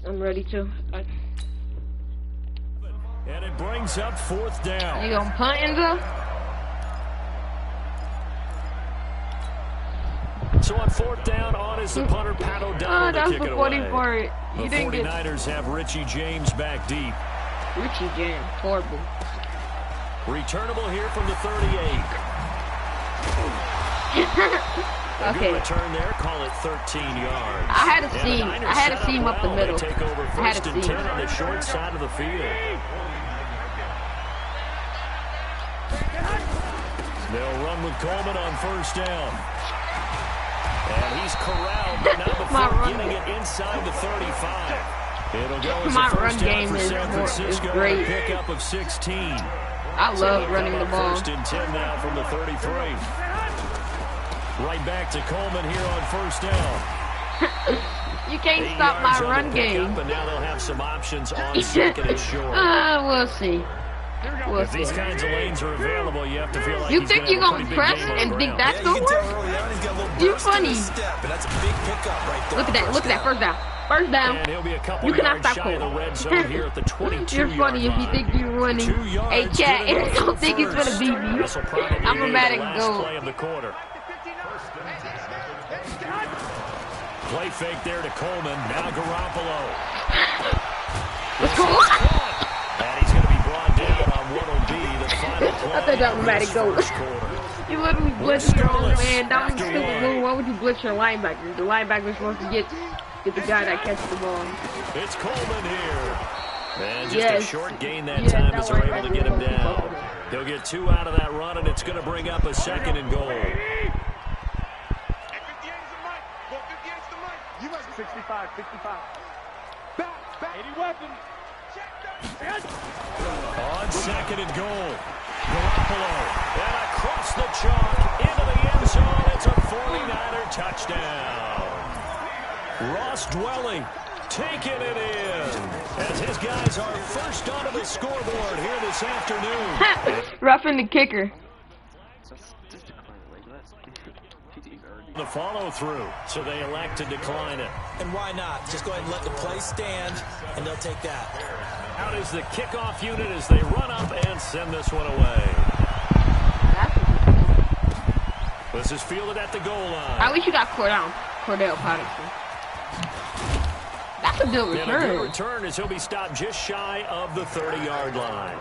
I'm ready to. And it brings up 4th down. You gonna punt, Enzo? So on 4th down, on is the punter, Pat O'Donnell, to kick it away. The 49ers have Richie James back deep. Richie James, horrible. Returnable here from the 38. A good return there, call it 13 yards. I had to see him up the middle. They take over 1st and 10 on the short side of the field. They'll run with Coleman on 1st down. And he's corralled, but now before getting it inside the 35. It'll go as a 1st down for San Francisco, a pickup of 16. I love running the ball. 1st and 10 now from the 33. Right back to Coleman here on 1st down. You can't stop my run game. But now they'll have some options on 2nd and short. We'll see. If these kinds of lanes are available, you have to feel like you think you're gonna press and think that's gonna work? You're funny. Look at that! Look at that! 1st down. 1st down. And he'll be a couple you cannot yards stop shy of the red zone here at the 22 You're funny if you think you're running. Hey, chat, and I don't think it's gonna beat me. I'm a Madden goal. Play of the quarter. Play fake there to Coleman. Now Garoppolo. Let's go. And he's going to be brought down on what will be the final play. I thought that was Madden goal. You literally blitzed your own man. That was a stupid move. Why would you blitz your linebacker? The linebacker's supposed to get the guy that catches the ball. It's Coleman here. And just a short gain that time as they're able to get him down. He'll get 2 out of that run, and it's going to bring up a 2nd and goal. 65. Back. 80 weapons. On 2nd and goal. Garoppolo. And across the chalk into the end zone. It's a 49er touchdown. Ross Dwelly taking it in. As his guys are first onto the scoreboard here this afternoon. Roughing the kicker. The follow-through, so they elect to decline it. And why not? Just go ahead and let the play stand, and they'll take that. Out is the kickoff unit as they run up and send this one away. This is fielded at the goal line. I wish you got Cordell Patterson. That's a good return. And a good return as he'll be stopped just shy of the 30-yard line.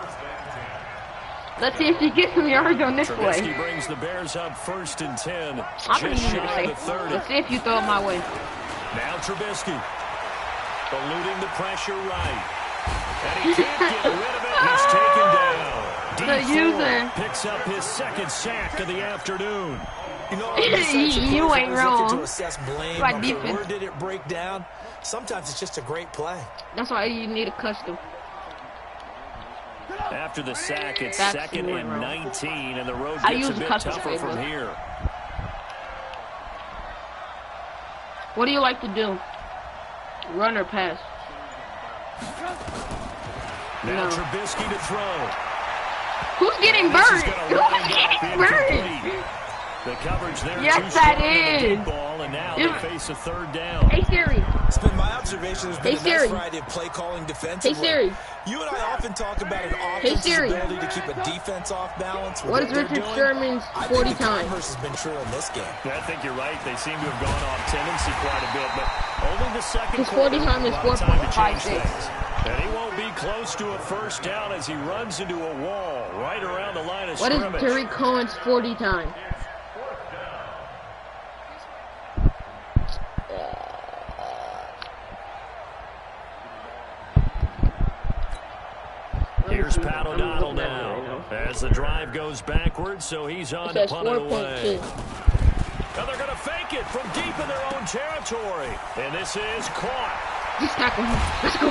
Let's see if he gets some yards on this play. Trubisky brings the Bears up 1st and 10. I'm going to just use shy of the 30. Let's see if you throw it my way. Now Trubisky. Eluding the pressure right. And he can't get rid of it. He's taken down. D4 picks up his 2nd sack of the afternoon. You know, you ain't wrong. To assess blame. Okay, where did it break down? Sometimes it's just a great play. That's why you need a custom. After the sack, it's 2nd and 19, and the road gets a bit tougher from here. What do you like to do? Run or pass? Now Trubisky to throw. Who's getting burned? Who's getting burned? The coverage there. Yes, that is. Ball, and now they face a 3rd down. Hey Siri. It's been my observation. There's been a nice variety of play calling defensively. Hey Siri. You and I often talk about an offense's ability to keep a defense off balance. What is Richard Sherman's 40 times? Converse has been true in this game. I think you're right. They seem to have gone off tendency quite a bit, but only the second his 40 quarter. time is 4.56. And he won't be close to a 1st down as he runs into a wall right around the line of scrimmage. What is Terry Cohen's 40 time? Here's Pat O'Donnell now as the drive goes backwards, so he's on to punt it away. Now they're going to fake it from deep in their own territory, and this is caught. Just tackle him. Let's go.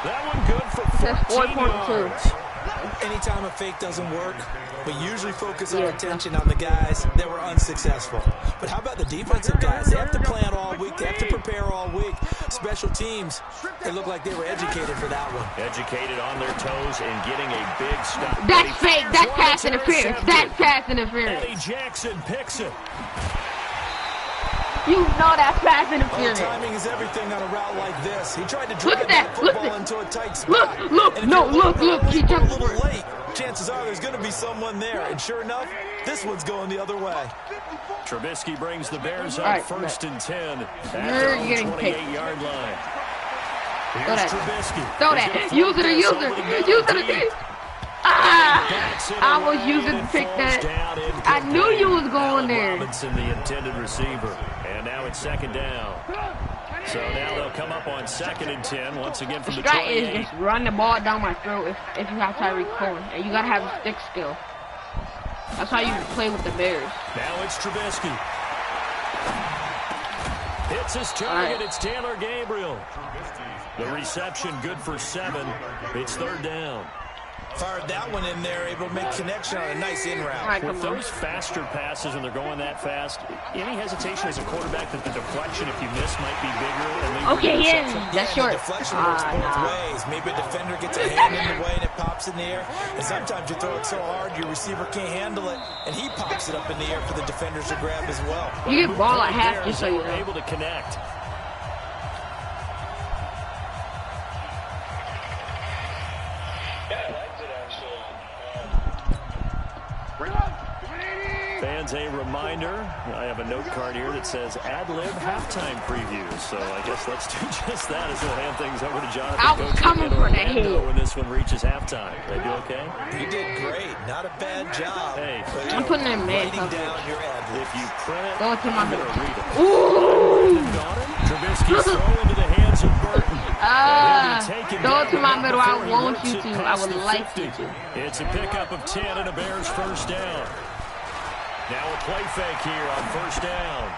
That one good for 14 yards. Anytime a fake doesn't work, we usually focus our attention on the guys that were unsuccessful. But how about the defensive guys? They have to plan all week. They have to prepare all week. Special teams, they look like they were educated for that one. Educated on their toes and getting a big stop. That's fake. That's pass interference. That's pass interference. Eddie Jackson picks it. You know that's pass interference. Timing is everything on a route like this. He tried to Look drive at that. Look football at into a tight spot. Look. No, look. He He jumped a for little it. late. Chances are there's going to be someone there. And sure enough, this one's going the other way. Trubisky brings the Bears up Right, first and 10 at You're their own getting picked. 28-yard line. Throw Here's that. Trubisky. Throw He's that. gonna Use flip it. this Use over it. to get Use it it. deep. Ah! Backs it I was away, using and to pick falls that. down I knew you was going Allen there. Robinson, the intended receiver. And now it's second down. So now they'll come up on second and 10 once again from the Strat is 28. just run the ball down my throat if you have Tyreek Cohen. And you gotta have a stick skill. That's how you play with the Bears. Now it's Trubisky. Hits his target. It's Taylor Gabriel. The reception good for 7. It's third down. Fired that one in there, able to make connection on a nice in route. Right, With those faster passes and they're going that fast, any hesitation as a quarterback that the deflection, if you miss, might be bigger? And Okay, that's short. The deflection works both ways. Maybe a defender gets a hand in the way and it pops in the air. And sometimes you throw it so hard your receiver can't handle it, and he pops it up in the air for the defenders to grab as well. You get ball at half just so you know. Able to connect. Fans, a reminder, I have a note card here that says ad-lib halftime preview. So I guess let's do just that as we'll hand things over to Jonathan. I was coming for the head. When this one reaches halftime. They do okay? You did great. Not a bad job. Hey, I'm putting in man writing coverage. down your ad-lib. if you print it, Go to my I'm going to middle. read it. Ooh! Trubisky's throw into the hands of Burton. Throw it to my middle. I want you to. I would like you to. It's a pickup of 10 and a Bears first down. Now a play fake here on first down.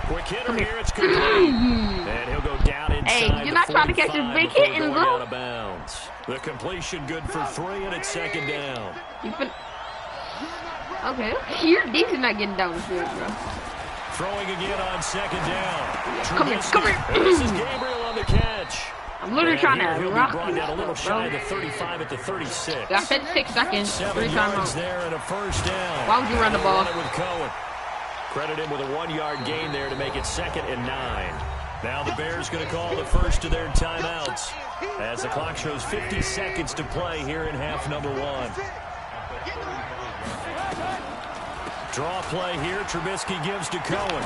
Quick hitter here, it's complete. And he'll go down inside. Hey, you're not trying to catch his big hit and go. Out of bounds. The completion good for 3 and it's second down. Okay, you're decent at getting down the field, bro. Throwing again on second down. Come here. And this is Gabriel on the catch. I'm literally And trying here to he'll be rock brought you, down a little shy bro. of the 35 at the 36. I said 6 seconds. 7 3 yards timeouts. there and a first down. Why would you run the ball? Run it with Cohen. Credit him with a 1-yard gain there to make it second and 9. Now the Bears going to call the first of their timeouts as the clock shows 50 seconds to play here in half number 1. Draw play here. Trubisky gives to Cohen.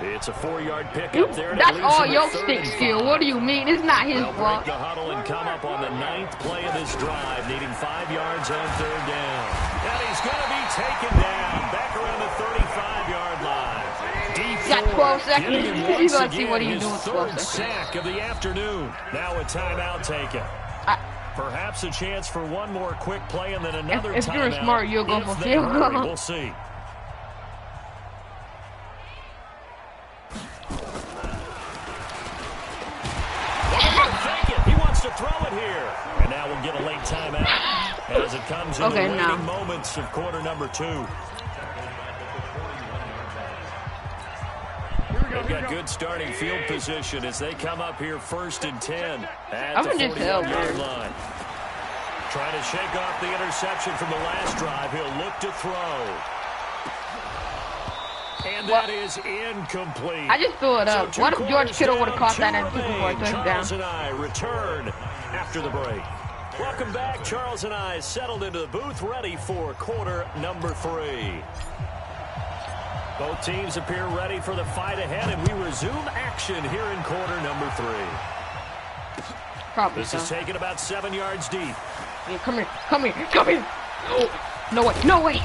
It's a 4-yard pickup there. That's all your stick skill. What do you mean? It's not his They'll break fault. the huddle and come up on the 9th play of this drive, needing 5 yards on third down. And he's going to be taken down back around the 35-yard line. You got 12 seconds. You're going to see what he's doing with 12 Third seconds. sack of the afternoon. Now a timeout taken. Perhaps a chance for one more quick play and then another If you're timeout. smart, you'll go If for they field hurry, goal. We'll see. He wants to throw it here. And now we'll get a late timeout as it comes in the waning moments of quarter number 2. They've got good starting field position as they come up here first and 10 at the 40-yard line. Trying to shake off the interception from the last drive. He'll look to throw. And that is incomplete. I just threw it up. So What if George Kittle would have caught that and took him for a Charles touchdown? and I return after the break. Welcome back. Charles and I settled into the booth, ready for quarter number 3. Both teams appear ready for the fight ahead, and we resume action here in quarter number 3. Probably This so. is taken about 7 yards deep. Yeah, come here. Oh, no way.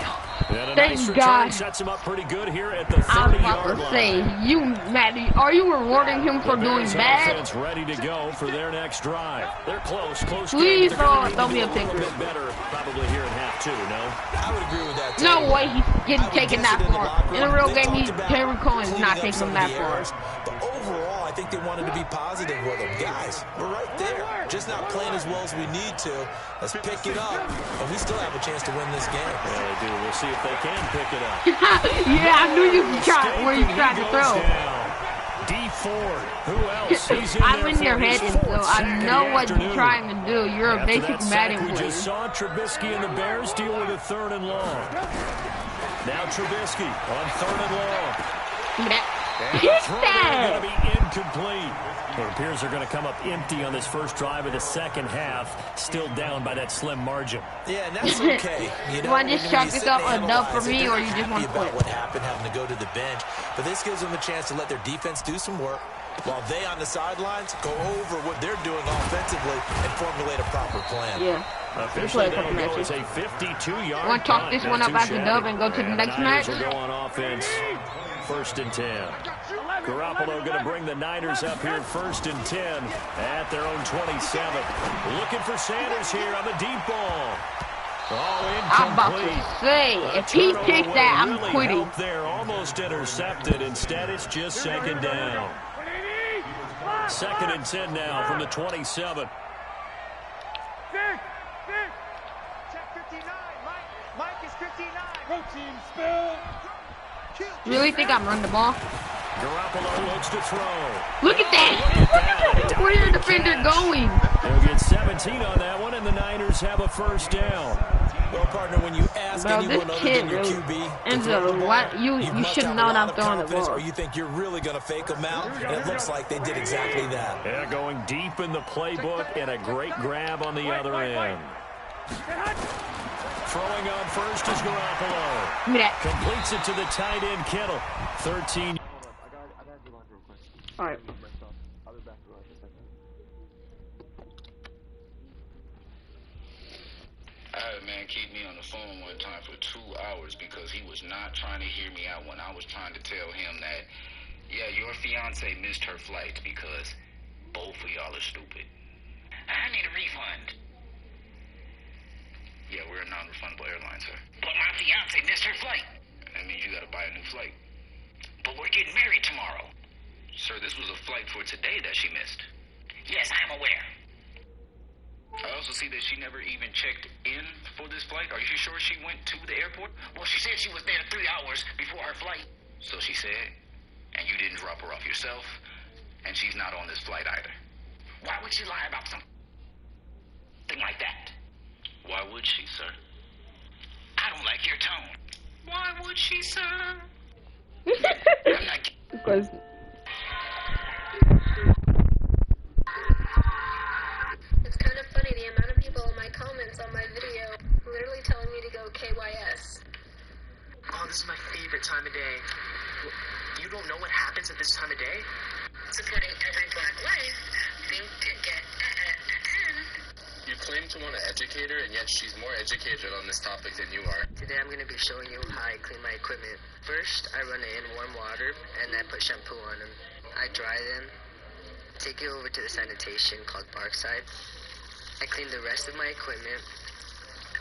And a Thank nice return God. sets him up pretty good here at the I was about 30-yard to line. say, Maddie, are you rewarding him for doing Bears bad? offense ready to go for their next drive. They're close. Please game, but they're don't gonna be a need to do picker. little bit better probably here in half 2, no? I would agree with that. No too. way he's getting taken that far. In a real game, Terry Cohen is not taking him that far. But overall, I think they wanted to be positive with him. Guys, we're right there. Just not playing as well as we need to. Let's pick it up, and we still have a chance to win this game. Yeah, they do. We'll see if they can pick it up. Yeah, I knew you could try where you tried to throw. D Ford. Who else? He's in I'm there in your for his head, fourth Enzo. sack I of know the what you're afternoon. trying to do. You're a After basic that sack, Madden we player. just saw Trubisky and the Bears deal with a 3rd and long. Now Trubisky on 3rd and long. Give me that. And Hit the throw that. going to be incomplete. It appears they're going to come up empty on this first drive of the second half, still down by that slim margin. Yeah, and that's okay. You know, Want to just chalk this up enough for me, or you just want to quit? What happened, having to go to the bench, but this gives them a chance to let their defense do some work, while they on the sidelines go over what they're doing offensively and formulate a proper plan. Yeah. Officially, that'll go as a 52-yard. Want to talk this one up after dub and go to the next match? Will go on offense. 1st and 10. Garoppolo going to bring the Niners up here 1st and 10 at their own 27. Looking for Sanders here on the deep ball. Oh, I'm about to say, if he picks that, I'm really quitting. There, almost intercepted. Instead, it's just second down. 2nd and 10 now from the 27. Check 59. Mike is 59. Protein spill. Really think I'm running the ball? Garoppolo looks to throw. Look at that! Where's your defender going? They'll get 17 on that one, and the Niners have a first down. Well, partner, when you ask Bro, anyone this other kid, than your really. QB, Enzo, what you should have known I'm throwing the ball. or you think you're really going to fake them out, and it looks like they did exactly that. Yeah, going deep in the playbook, and a great grab on the other end. Throwing on first is Garoppolo. Give me that. Completes it to the tight end, Kittle. 13. All right. I had a man keep me on the phone one time for 2 hours because he was not trying to hear me out when I was trying to tell him that, yeah, your fiance missed her flight because both of y'all are stupid. I need a refund. Yeah, we're a non-refundable airline, sir. But my fiance missed her flight. That means you gotta buy a new flight. But we're getting married tomorrow. Sir, this was a flight for today that she missed. Yes, I'm aware. I also see that she never even checked in for this flight. Are you sure she went to the airport? Well, she said she was there 3 hours before her flight. So she said, and you didn't drop her off yourself, and she's not on this flight either. Why would she lie about something like that? Why would she, sir? I don't like your tone. Why would she, sir? I'm not... Because it's kind of funny the amount of people in my comments on my video literally telling me to go KYS. Oh, this is my favorite time of day. You don't know what happens at this time of day? Supporting every black life, think to get You claim to want to educate her, and yet she's more educated on this topic than you are. Today I'm going to be showing you how I clean my equipment. First, I run it in warm water, and I put shampoo on them. I dry them, take it over to the sanitation called Parkside. I clean the rest of my equipment.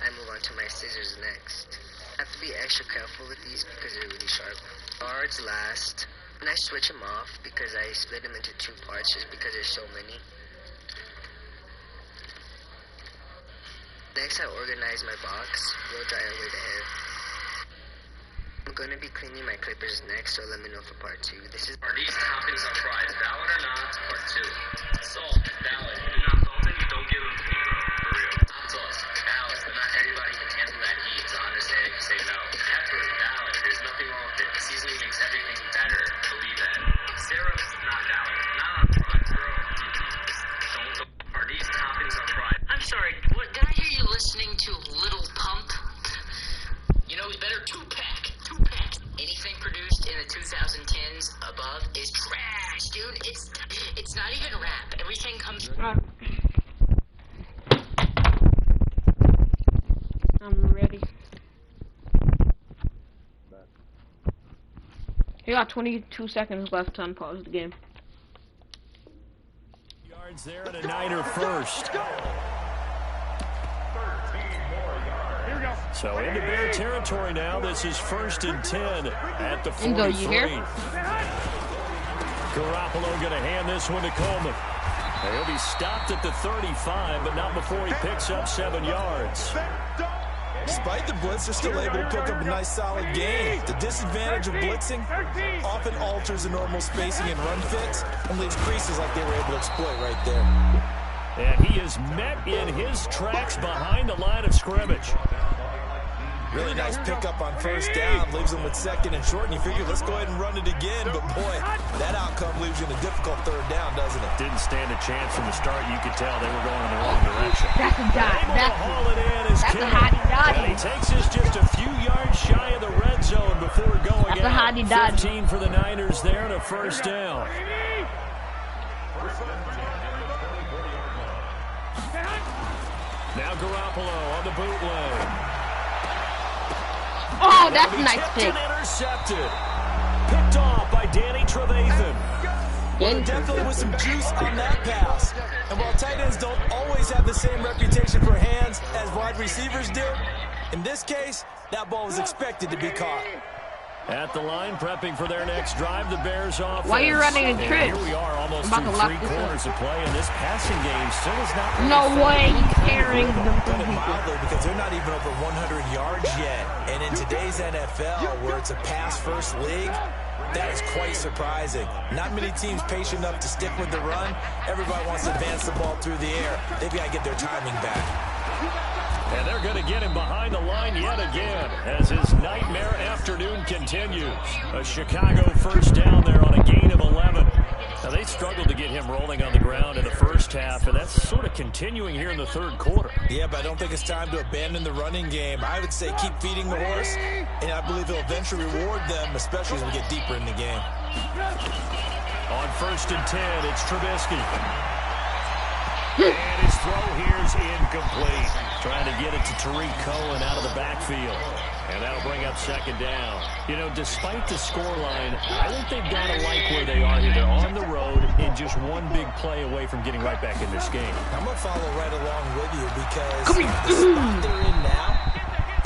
I move on to my scissors next. I have to be extra careful with these because they're really sharp. Guards last, and I switch them off because I split them into 2 parts just because there's so many. Next, I organize my box, blow dry away the hair. I'm going to be cleaning my clippers next, so let me know for part 2. This is... Are these toppings on fries valid or not? Part 2. Salt, valid. If you're not salted, don't give them to me, bro. For real. Hot sauce, valid. But not everybody can handle that heat, so I understand if you say no. Pepper, valid. There's nothing wrong with it. Seasoning makes everything better. Believe that. Syrup's not valid. Not on fries, bro. Don't go. Are these toppings on fries? I'm sorry, what, did I hear you listening to Little Pump? You know, it's better 2-pack. 2-pack. Anything produced in the 2010s above is trash, dude. It's not even rap. Everything comes... I'm ready. You got 22 seconds left to unpause the game. Yards there and a Niner first. So into Bear territory now. This is 1st and 10 at the 43. Enzo, you here? Garoppolo going to hand this one to Coleman. He'll be stopped at the 35, but not before he picks up 7 yards. Despite the blitz, they're still able to pick up a nice solid gain. The disadvantage of blitzing often alters the normal spacing and run fits and leaves creases like they were able to exploit right there. And he is met in his tracks behind the line of scrimmage. Really nice pickup on first down. Leaves them with second and short, and you figure, let's go ahead and run it again. But, boy, that outcome leaves you in a difficult third down, doesn't it? Didn't stand a chance from the start. You could tell they were going in the wrong direction. That's a dot. That's a hottie dodgy. And he takes us just a few yards shy of the red zone before going That's a hottie dodgy. 15 for the Niners there and a first down. Now Garoppolo on the bootleg. Oh, that's a nice pick. Intercepted. Picked off by Danny Trevathan. Well, definitely with some juice on that pass. And while tight ends don't always have the same reputation for hands as wide receivers do, in this case, that ball was expected to be caught. At the line, prepping for their next drive, the Bears offense. Why are you running a trick? Here we are, almost I'm through about to 3 quarters of play, and this passing game still is not. No way, he's carrying them Put from it people. mildly, because they're not even over 100 yards yet. And in today's NFL, where it's a pass-first league, that is quite surprising. Not many teams patient enough to stick with the run. Everybody wants to advance the ball through the air. They've got to get their timing back. And they're going to get him behind the line yet again as his nightmare afternoon continues. A Chicago first down there on a gain of 11. Now, they struggled to get him rolling on the ground in the first half, and that's sort of continuing here in the third quarter. Yeah, but I don't think it's time to abandon the running game. I would say keep feeding the horse, and I believe he'll eventually reward them, especially as we get deeper in the game. On 1st and 10, it's Trubisky. And his throw here's incomplete. Trying to get it to Tariq Cohen out of the backfield. And that'll bring up second down. You know, despite the scoreline, I think they've got to like where they are here. They're on the road and just one big play away from getting right back in this game. I'm going to follow right along with you because the spot they're in now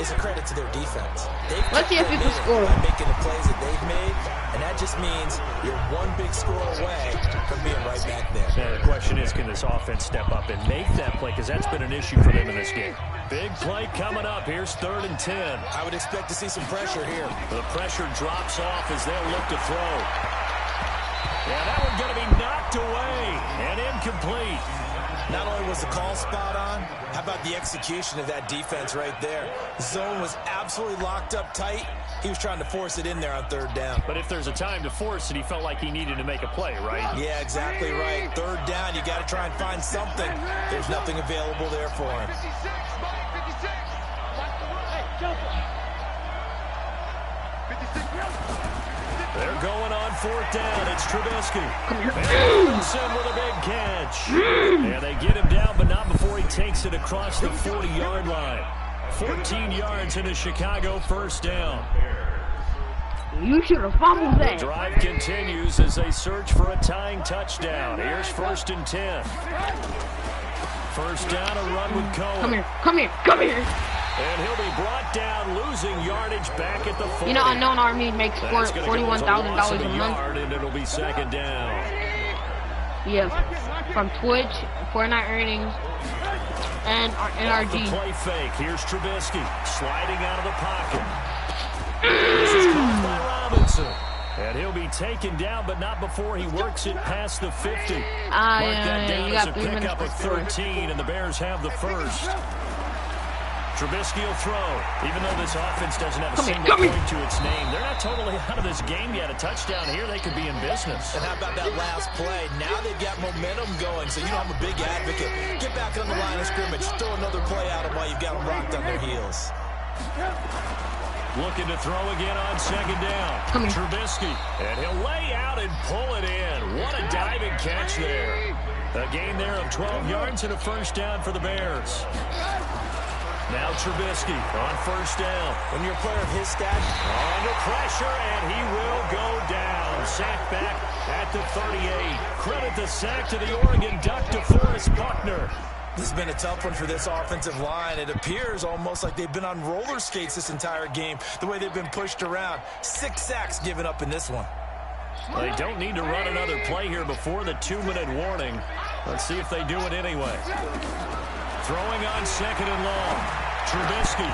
is a credit to their defense. Let's see if you can score. By making the plays that they've made, and that just means you're one big score away from being right back there. Now, the question is, can this offense step up and make that play? Because that's been an issue for them in this game. Big play coming up. Here's 3rd and 10. I would expect to see some pressure here. The pressure drops off as they'll look to throw. Yeah, that one's going to be knocked away and incomplete. Not only was the call spot on, how about the execution of that defense right there? Zone was absolutely locked up tight. He was trying to force it in there on 3rd down. But if there's a time to force it, he felt like he needed to make a play, right? Yeah, exactly right. 3rd down, you got to try and find something. There's nothing available there for him. They're going on 4th down. It's Trubisky. Wilson with a big catch. And they get him down, but not before he takes it across the 40-yard line. 14 yards in a Chicago first down. You should have fumbled that. The drive continues as they search for a tying touchdown. Here's 1st and 10. First down, a run with Cohen. Come here, come here, come here. And he'll be brought down, losing yardage back at the 40. You know, Unknown Army makes $41,000 a month. And it'll be second down. Yeah, from Twitch, Fortnite earnings, and NRG. The play fake. Here's Trubisky sliding out of the pocket. This is caught by Robinson. And he'll be taken down, but not before he works it past the 50. You got 3 minutes Pickup of 13, and the Bears have the first. Trubisky will throw. Even though this offense doesn't have a single point to its name, they're not totally out of this game yet. A touchdown here, they could be in business. And how about that last play? Now they've got momentum going, so you know I'm a big advocate. Get back on the line of scrimmage. Throw another play out of while you've got them rocked on their heels. Looking to throw again on second down. Trubisky. And he'll lay out and pull it in. What a diving catch there. A gain there of 12 yards and a first down for the Bears. Now Trubisky on first down. When you're a player of his stature, under pressure, and he will go down. Sack back at the 38. Credit the sack to the Oregon Duck, DeForest Buckner. This has been a tough one for this offensive line. It appears almost like they've been on roller skates this entire game, the way they've been pushed around. 6 sacks given up in this one. They don't need to run another play here before the 2-minute warning. Let's see if they do it anyway. Throwing on second and long. Trubisky.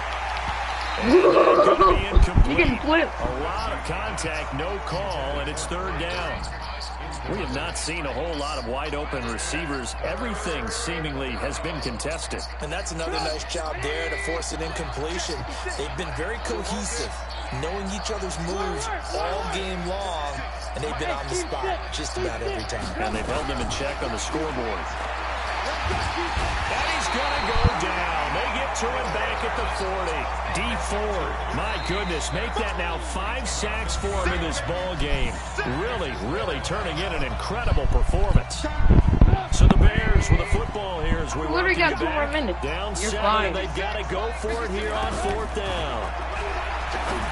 You can flip. A lot of contact, no call, and it's 3rd down. We have not seen a whole lot of wide-open receivers. Everything seemingly has been contested. And that's another nice job there to force an incompletion. They've been very cohesive, knowing each other's moves all game long, and they've been on the spot just about every time. And they've held them in check on the scoreboard. And he's going to go down. They get to him back at the 40. D Ford, my goodness, make that now 5 sacks for him in this ball game. Really turning in an incredible performance. So the Bears with a football here as we literally got 2 more minutes. Down You're 7, fine. and they've got to go for it here on 4th down.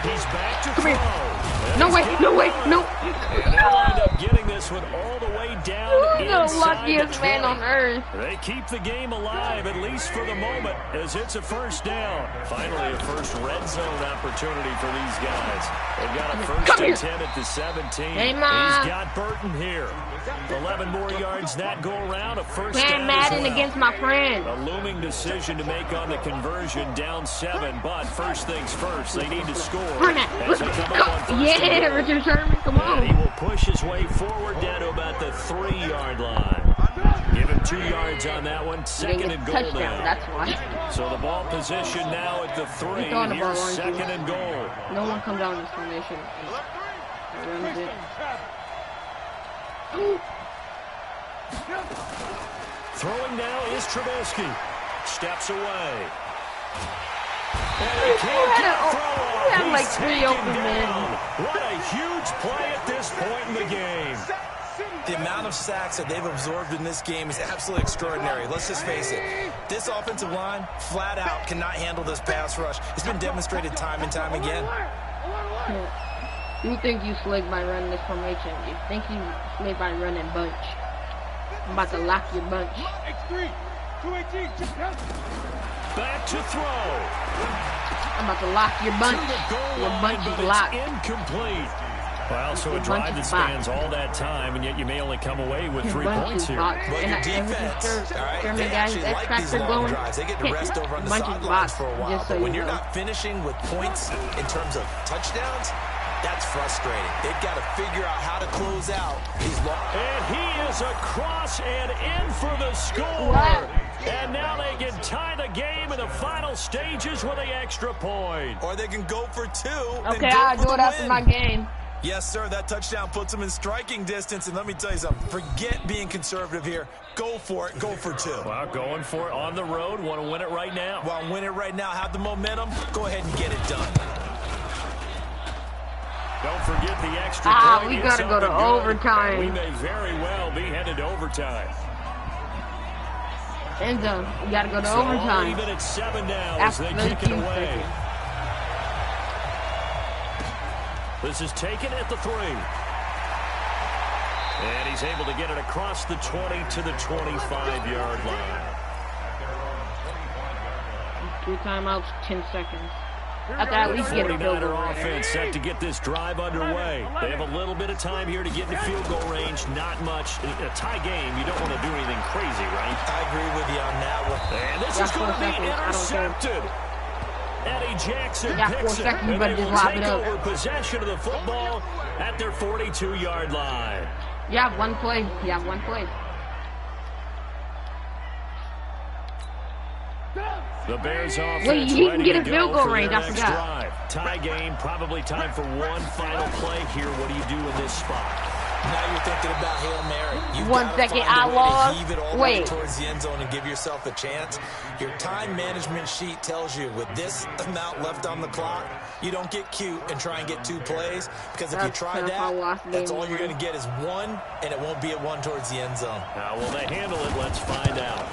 He's back to Come throw. here. No way, no way, no. And they'll end up getting this one all the way down Who's the inside the luckiest man 20. on earth? They keep the game alive, at least for the moment, as it's a first down. Finally, a first red zone opportunity for these guys. They've got a first and 10 at the 17. Hey, Ma. He's got Burton here. 11 more yards that go around, a first Playing down Madden as well. against my friend. A looming decision to make on the conversion, down 7, but first things first, they need to score. Run it. As they come up on first and Yeah, goal. Richard Sherman, come And he on. will push his way forward down to about the 3-yard line. Give him 2 yards on that one. Second and goal Touchdown, now. that's why. So the ball position now at the 3. throwing the ball, Here's aren't you? second and goal. No one comes out in this formation. Runs it. Throwing now is Trubisky. Steps away. And he can't get a throw off. We had He's like 3 taken open down. men. What a huge play at this point in the game. The amount of sacks that they've absorbed in this game is absolutely extraordinary. Let's just face it. This offensive line, flat out, cannot handle this pass rush. It's been demonstrated time and time again. You think you slick by running this formation. You think you slick by running bunch. I'm about to lock your bunch. Back to throw. I'm about to lock your bunch. To the goal Your line, bunch but is it's locked. incomplete. Well, so a Your drive bunch that is spans all that time, and yet you may only come away with Your 3 bunch points is here. boxed. But And your I- defense, all right, German they guys, actually that like these tractor long going. drives. They get to rest over on the Bunch is sidelines boxed, for a while. just so But when you you're know. not finishing with points in terms of touchdowns, that's frustrating. They've got to figure out how to close out these long. And he is across and in for the score. What? And now they can tie the game in the final stages with the extra point. Or they can go for 2. Okay, and go I'll for do the it after win. my game. Yes, sir. That touchdown puts them in striking distance. And let me tell you something. Forget being conservative here. Go for it. Go for 2. Well, going for it on the road. Want to win it right now. Well, win it right now. Have the momentum. Go ahead and get it done. Don't forget the extra point. We is gotta go up to and good. overtime. We may very well be headed to overtime. Enzo, we gotta go to So all overtime. even at 7 now as After they those kick it 2 away. seconds. This is taken at the 3. And he's able to get it across the 20 to the 25-yard line. 2 timeouts, 10 seconds. After at least get a field goal 49er range. offense set to get this drive underway. They have a little bit of time here to get into field goal range. Not much. In a tie game, you don't want to do anything crazy, right? I agree with you on that one. And this Got is going 4 to be seconds. I don't care. intercepted. Eddie Jackson Got 4 picks it, seconds, and but they just will lob take it up. over possession of the football at their 42-yard line. You have 1 play. You have 1 play. The Bears offense Wait, he can ready get to a field go goal for range, their I next forgot. drive. Tie game, probably time for one final play here. What do you do in this spot? Now you're thinking about Hail Mary. You've 1 gotta second, find a I way lost. to heave it all the way Wait. towards the end zone and give yourself a chance. Your time management sheet tells you with this amount left on the clock, you don't get cute and try and get 2 plays, because if you That's try tough. I lost that, that's game all you're one. going to get is 1, and it won't be a 1 towards the end zone. How will they handle it? Let's find out.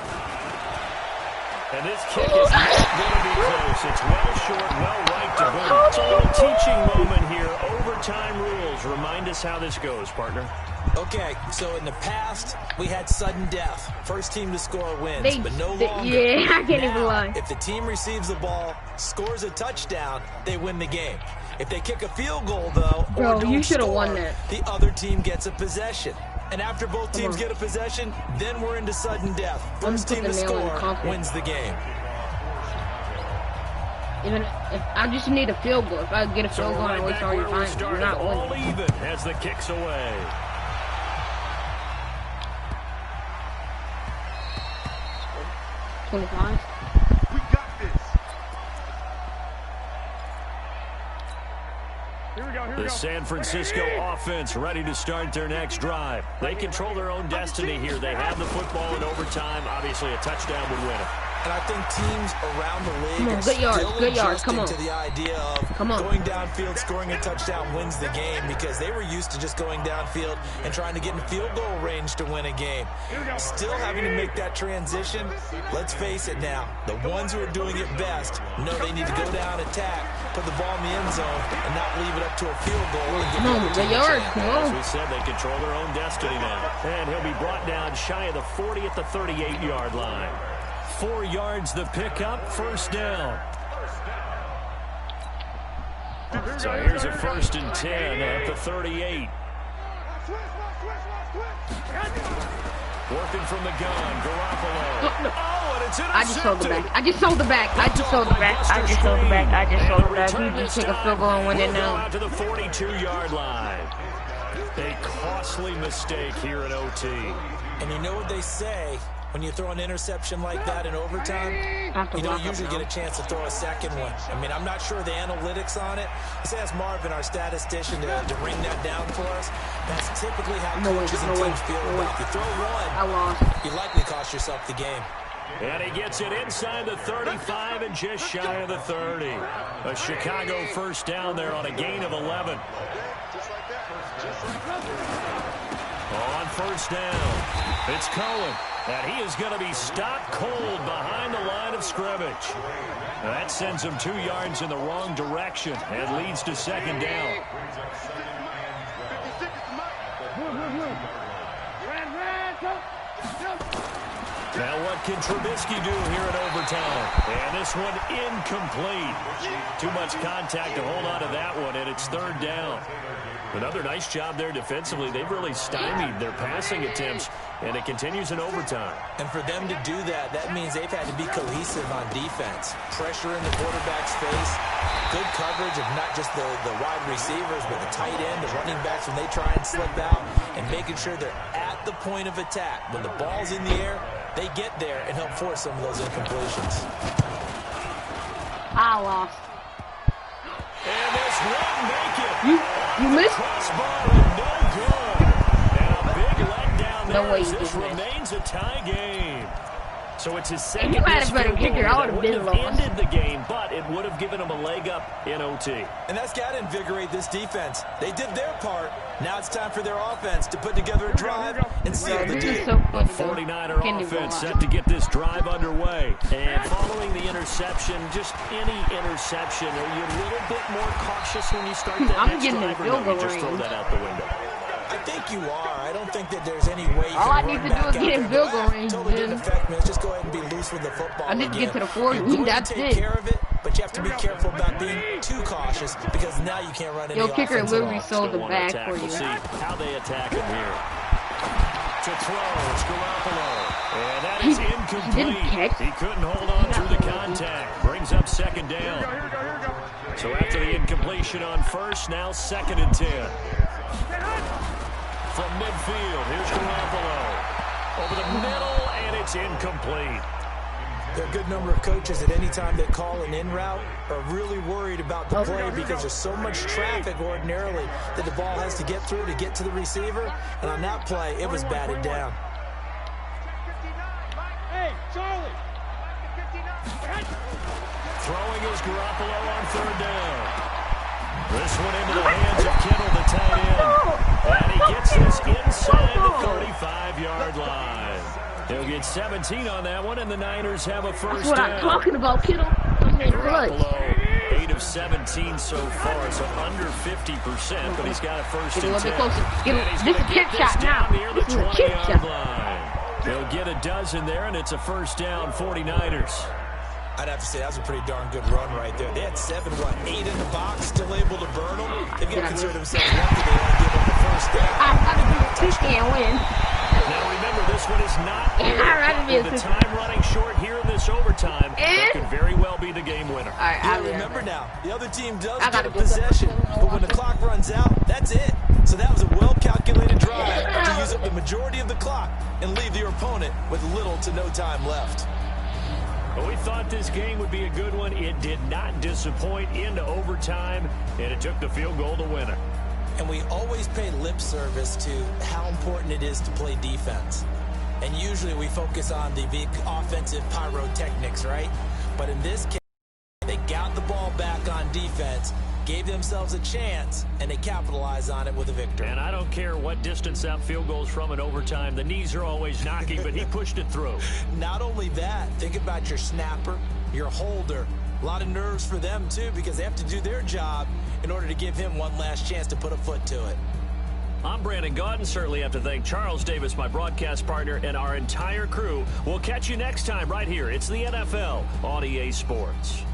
And this kick is not going to be close. It's well short, well right to boom. It's a little teaching moment here. Overtime rules. Remind us how this goes, partner. Okay, so in the past, we had sudden death. First team to score wins, but no longer. Yeah, I can't even Now, lie. if the team receives the ball, scores a touchdown, they win the game. If they kick a field goal, though, Bro, or don't you should've score, won that. the other team gets a possession. And after both teams get a possession, then we're into sudden death. First team to put the nail in the score coffin. wins the game. Even if I just need a field goal. If I get a So field goal, I right waste back all your where we time. You're started, not all winning. even as the kick's away. 25. We got this. Here we go. The San Francisco offense ready to start their next drive. They control their own destiny here. They have the football in overtime. Obviously, a touchdown would win it. And I think teams around the league are good yards, still good yards. adjusting Come on. to the idea of going downfield, scoring a touchdown wins the game, because they were used to just going downfield and trying to get in field goal range to win a game. Still having to make that transition. Let's face it now, the ones who are doing it best know they need to go down, attack, put the ball in the end zone, and not leave it up to a field goal. And Good yards. As we said, they control their own destiny now. And he'll be brought down shy of the 40 at the 38-yard line. 4 yards the pickup, first down. So here's a 1st and 10 at the 38. Working from the gun, Garoppolo. Oh, and it's intercepted. I just sold the back. I just sold the back. I just sold the back. I just sold the back. I just sold the back. You just take a field goal and win it now. To the 42-yard line. A costly mistake here at OT. And you know what they say, when you throw an interception like that in overtime, you don't usually get a chance to throw a second one. I mean, I'm not sure the analytics on it. Let's ask Marvin, our statistician, to bring that down for us. That's typically how coaches and teams feel about it. If you throw one, you likely cost yourself the game. And he gets it inside the 35 and just shy of the 30. A Chicago first down there on a gain of 11. On first down, it's Cohen. And he is going to be stopped cold behind the line of scrimmage. That sends him 2 yards in the wrong direction and leads to second down. Now what can Trubisky do here in overtime? And this one incomplete. Too much contact to hold on to that one, and it's 3rd down. Another nice job there defensively. They've really stymied their passing attempts, and it continues in overtime. And for them to do that, that means they've had to be cohesive on defense. Pressure in the quarterback's face, good coverage of not just the wide receivers, but the tight end, the running backs when they try and slip out, and making sure they're at the point of attack. When the ball's in the air, they get there and help force some of those incompletions. I lost. And this won't make it. You missed? Crossbar and no good. And a big letdown there. No way you This did miss. remains a tie game. So it's his second you had a better field kicker, goal I that would've been would have lost. ended the game, but it would have given him a leg up in OT. And that's got to invigorate this defense. They did their part. Now it's time for their offense to put together a drive and seal the This deal. is so funny, The though. 49er Can't even offense lie. set to get this drive underway. And following the interception, just any interception, are you a little bit more cautious when you start that I'm next getting drive, the or field no, goal you just throw range. that out the window? I think you are. I don't think that there's any way you All I can need run to do back is out get in there. field goal range, Totally didn't then. affect me. Let's just go ahead and be loose with the football I need to get to the 40. You're going That's to take it. care of it, but you have to be careful about being too cautious, because now you can't run any Your kicker offense at literally all. sold the Still wanna back attack. for We'll you. see how they attack him here. To throw, it's Garoppolo. And that is He incomplete. didn't catch. He couldn't hold on through the contact. Brings up second down. So after the incompletion on first, now 2nd and 10. From midfield, here's Garoppolo. Over the middle, and it's incomplete. There are a good number of coaches at any time they call an in route are really worried about the play, because there's so much traffic ordinarily that the ball has to get through to get to the receiver. And on that play, it was batted down. Hey, Charlie. Throwing is Garoppolo on 3rd down. This one into the hands of Kittle, the tight end. And he gets this inside the 35-yard line. He'll get 17 on that one, and the Niners have a first That's what down. I'm talking about, kiddo. I'm in clutch. Garoppolo, 8 of 17 so far, so under 50%, but he's got a first Get a and little 10. bit closer. Get And he's this is gonna a get chip shot now. near the This is a chip 20-yard shot. line. He'll get a dozen there, and it's a first down, 49ers. I'd have to say that was a pretty darn good run right there. They had 8 in the box, still able to burn them. They've got to consider themselves lucky they only give up the first down. He can't win. Now remember, this one is not I'd rather be a with the sister. time running short here in this overtime. That could very well be the game winner. All right, Yeah, remember now, the other team does I get gotta a go back. possession, but when the clock runs out, that's it. So that was a well-calculated drive to use up the majority of the clock and leave your opponent with little to no time left. Well, we thought this game would be a good one. It did not disappoint into overtime, and it took the field goal to win it. And we always pay lip service to how important it is to play defense. And usually we focus on the big offensive pyrotechnics, right? But in this case, they got the ball back on defense, gave themselves a chance, and they capitalized on it with a victory. And I don't care what distance that field goes from in overtime. The knees are always knocking, but he pushed it through. Not only that, think about your snapper, your holder. A lot of nerves for them, too, because they have to do their job in order to give him one last chance to put a foot to it. I'm Brandon Gaudin. Certainly have to thank Charles Davis, my broadcast partner, and our entire crew. We'll catch you next time right here. It's the NFL on EA Sports.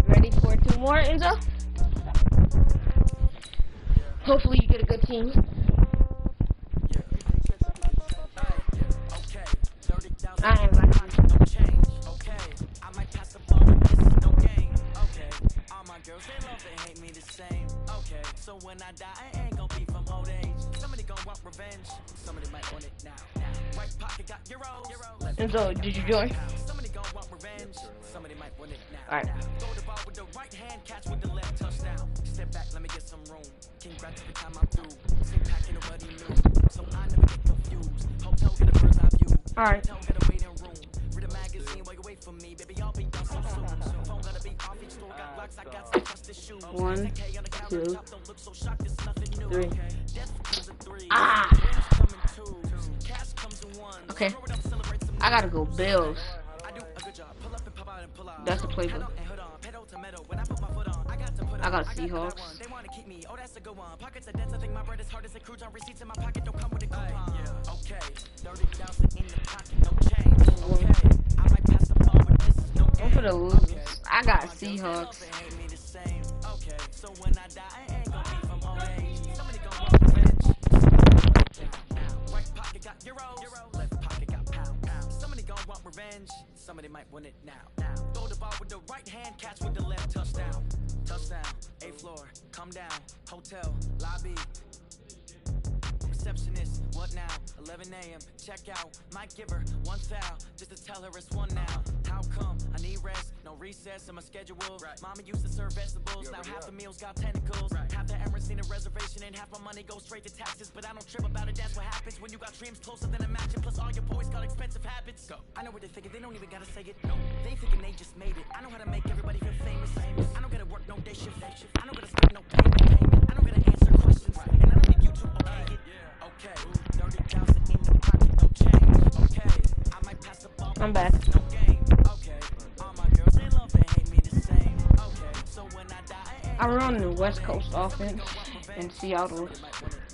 Ready for 2 more, Enzo? Hopefully you get a good team. I am like girls, they love and hate me the same. Okay, so when I die, I ain't gonna be from old age. Somebody gonna want revenge. Somebody might want it now. Right pocket got euros. Enzo, did you join? Somebody gonna want revenge. Somebody might want it now. Alright. Throw the ball with the right hand, catch with the left, touchdown. Step back, let me get some room. Congrats every time I'm through. Same packing nobody knew. So I never get confused. Hotel get a bird's eye view. Alright. Hotel get a waiting room. Read a magazine while you wait for me. Baby, I'll be done so soon. Phone gotta be off each store. Got blocks, I got some trust shoes. 1, 2, 3. Okay. I gotta go Bills. That's the playbook. I got Seahawks. One for the losers. I got Seahawks. So when I die, I ain't gonna be from old age. Somebody gonna want revenge. Right pocket got euros. Left pocket got pound. Somebody gonna want revenge. Somebody might want it now. Throw the ball with the right hand, catch with the left, touchdown. Touchdown, 8th floor, come down. Hotel, lobby. Receptionist, what now? 11 a.m. Check out. Might give her 1 foul just to tell her it's 1 now. How come? I need rest. No recess in my schedule. Right. Mama used to serve vegetables. Now half the meals got tentacles. Right. Half the Emirates need a reservation and half my money goes straight to taxes. But I don't trip about it. That's what happens when you got dreams closer than a matching. Plus all your boys got expensive habits. Go. I know what they're thinking. They don't even gotta say it. No. They thinking they just made it. I know how to make everybody feel famous. I don't gotta work no day shift. I don't gotta spend no payment. I don't gotta answer questions. Right. And I don't need you to okay it. Okay. 30,000 in the pocket, no change. Okay. I might pass the ball. I'm back. No game. Okay. All my girls, they love and hate me the same. Okay. So when I die, I run the West Coast offense and Seattle's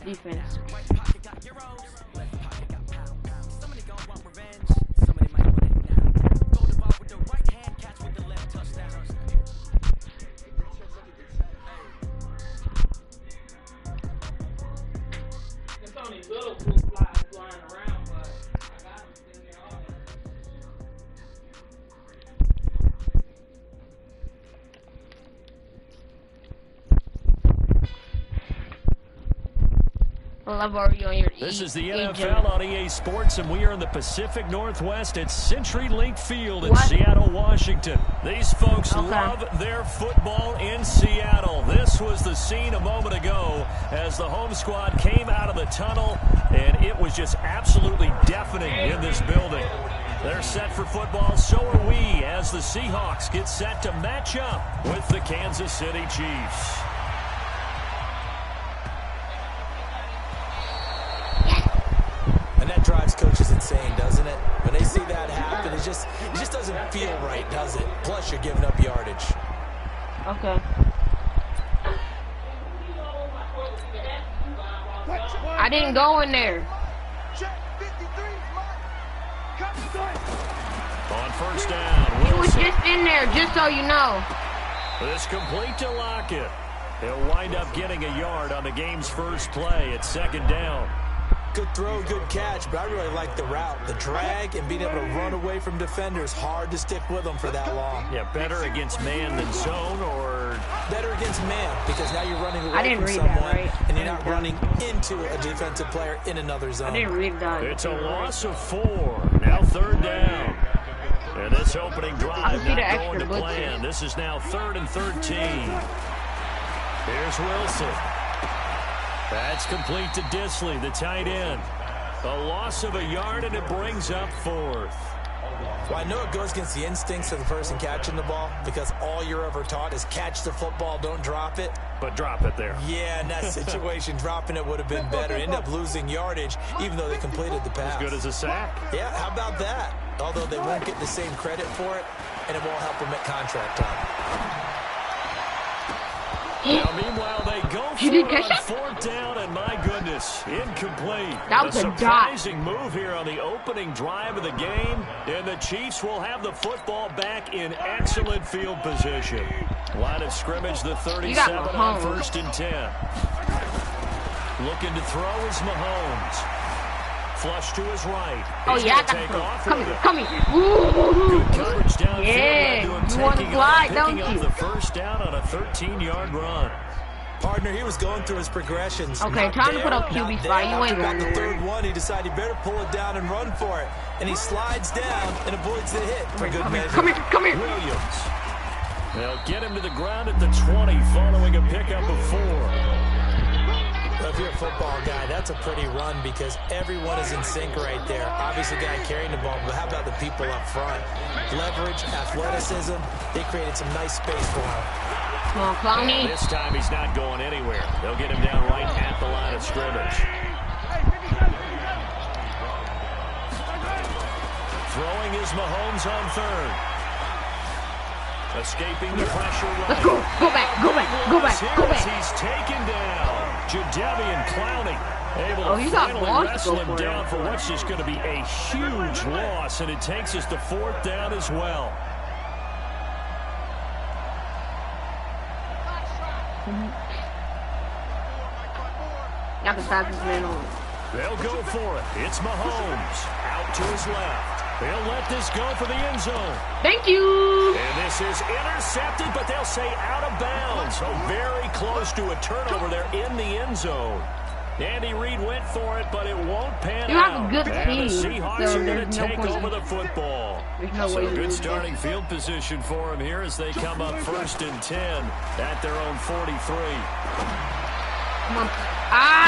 defense. right pocket got euros. Left pocket got pound. Somebody gonna want revenge. Somebody might want it now. Throw the ball with the right hand, catch with the left, touchdown. There's only little blue flies flying around, but I got them in there all day. Well, I've already on your This is the NFL on EA Sports, and we are in the Pacific Northwest at CenturyLink Field in Seattle, Washington. These folks love their football in Seattle. This was the scene a moment ago as the home squad came out of the tunnel, and it was just absolutely deafening in this building. They're set for football, so are we, as the Seahawks get set to match up with the Kansas City Chiefs. And that drives coaches insane, doesn't it? When they see that happen, it just doesn't feel right, does it? Plus, you're giving up yardage. Okay. I didn't go in there. On first down, Wilson. He was just in there, just so you know. This complete to Lockett. He'll wind up getting a yard on the game's first play at second down. Good throw, good catch, but I really like the route. The drag and being able to run away from defenders, hard to stick with them for that long. Yeah, better against man than zone, or... Better against man, because now you're running away from someone, and you're not running into a defensive player in another zone. I didn't read that. It's a loss of 4. Now third down. And this opening drive not going to plan. This is now 3rd and 13. Here's Wilson. That's complete to Disley, the tight end. A loss of a yard, and it brings up 4th. Well, I know it goes against the instincts of the person catching the ball, because all you're ever taught is catch the football, don't drop it. But drop it there. Yeah, in that situation, dropping it would have been better. End up losing yardage, even though they completed the pass. As good as a sack. Yeah, how about that? Although they won't get the same credit for it, and it won't help them at contract time. Now, meanwhile, they go for it on fourth down, and my goodness, incomplete. That was a surprising move here on the opening drive of the game, and the Chiefs will have the football back in excellent field position. Line of scrimmage, the 37 on 1st and 10. Looking to throw is Mahomes. Flush to his right. Oh, yeah, I got come here. Ooh. Good coverage downfield. Yeah, you want to slide, don't you? The first down on a 13-yard run. Partner, he was going through his progressions. Okay, time to put up QB spot. You ain't going nowhere. The third one, he decided he better pull it down and run for it. And he slides down and avoids the hit for good measure. Come here. Williams. They'll get him to the ground at the 20 following a pickup of 4. Well, if you're a football guy, that's a pretty run because everyone is in sync right there. Obviously, the guy carrying the ball, but how about the people up front? Leverage, athleticism, they created some nice space for him. Come on, Clowney. This time he's not going anywhere. They'll get him down right at the line of scrimmage. Throwing is Mahomes on 3rd. Escaping the pressure right. Let's go. Go back. He's taken down. Jadeveon Clowney able to finally wrestle him down for what's just going to be a huge loss, and it takes us to 4th down as well. Got the fastest man on. They'll go for it. It's Mahomes out to his left. They'll let this go for the end zone. Thank you. And this is intercepted, but they'll say out of bounds. So very close to a turnover there in the end zone. Andy Reid went for it, but it won't pan out. You have a good team. And the Seahawks are going to take over the football. So good starting field position for them here as they come up 1st and 10 at their own 43. Come on.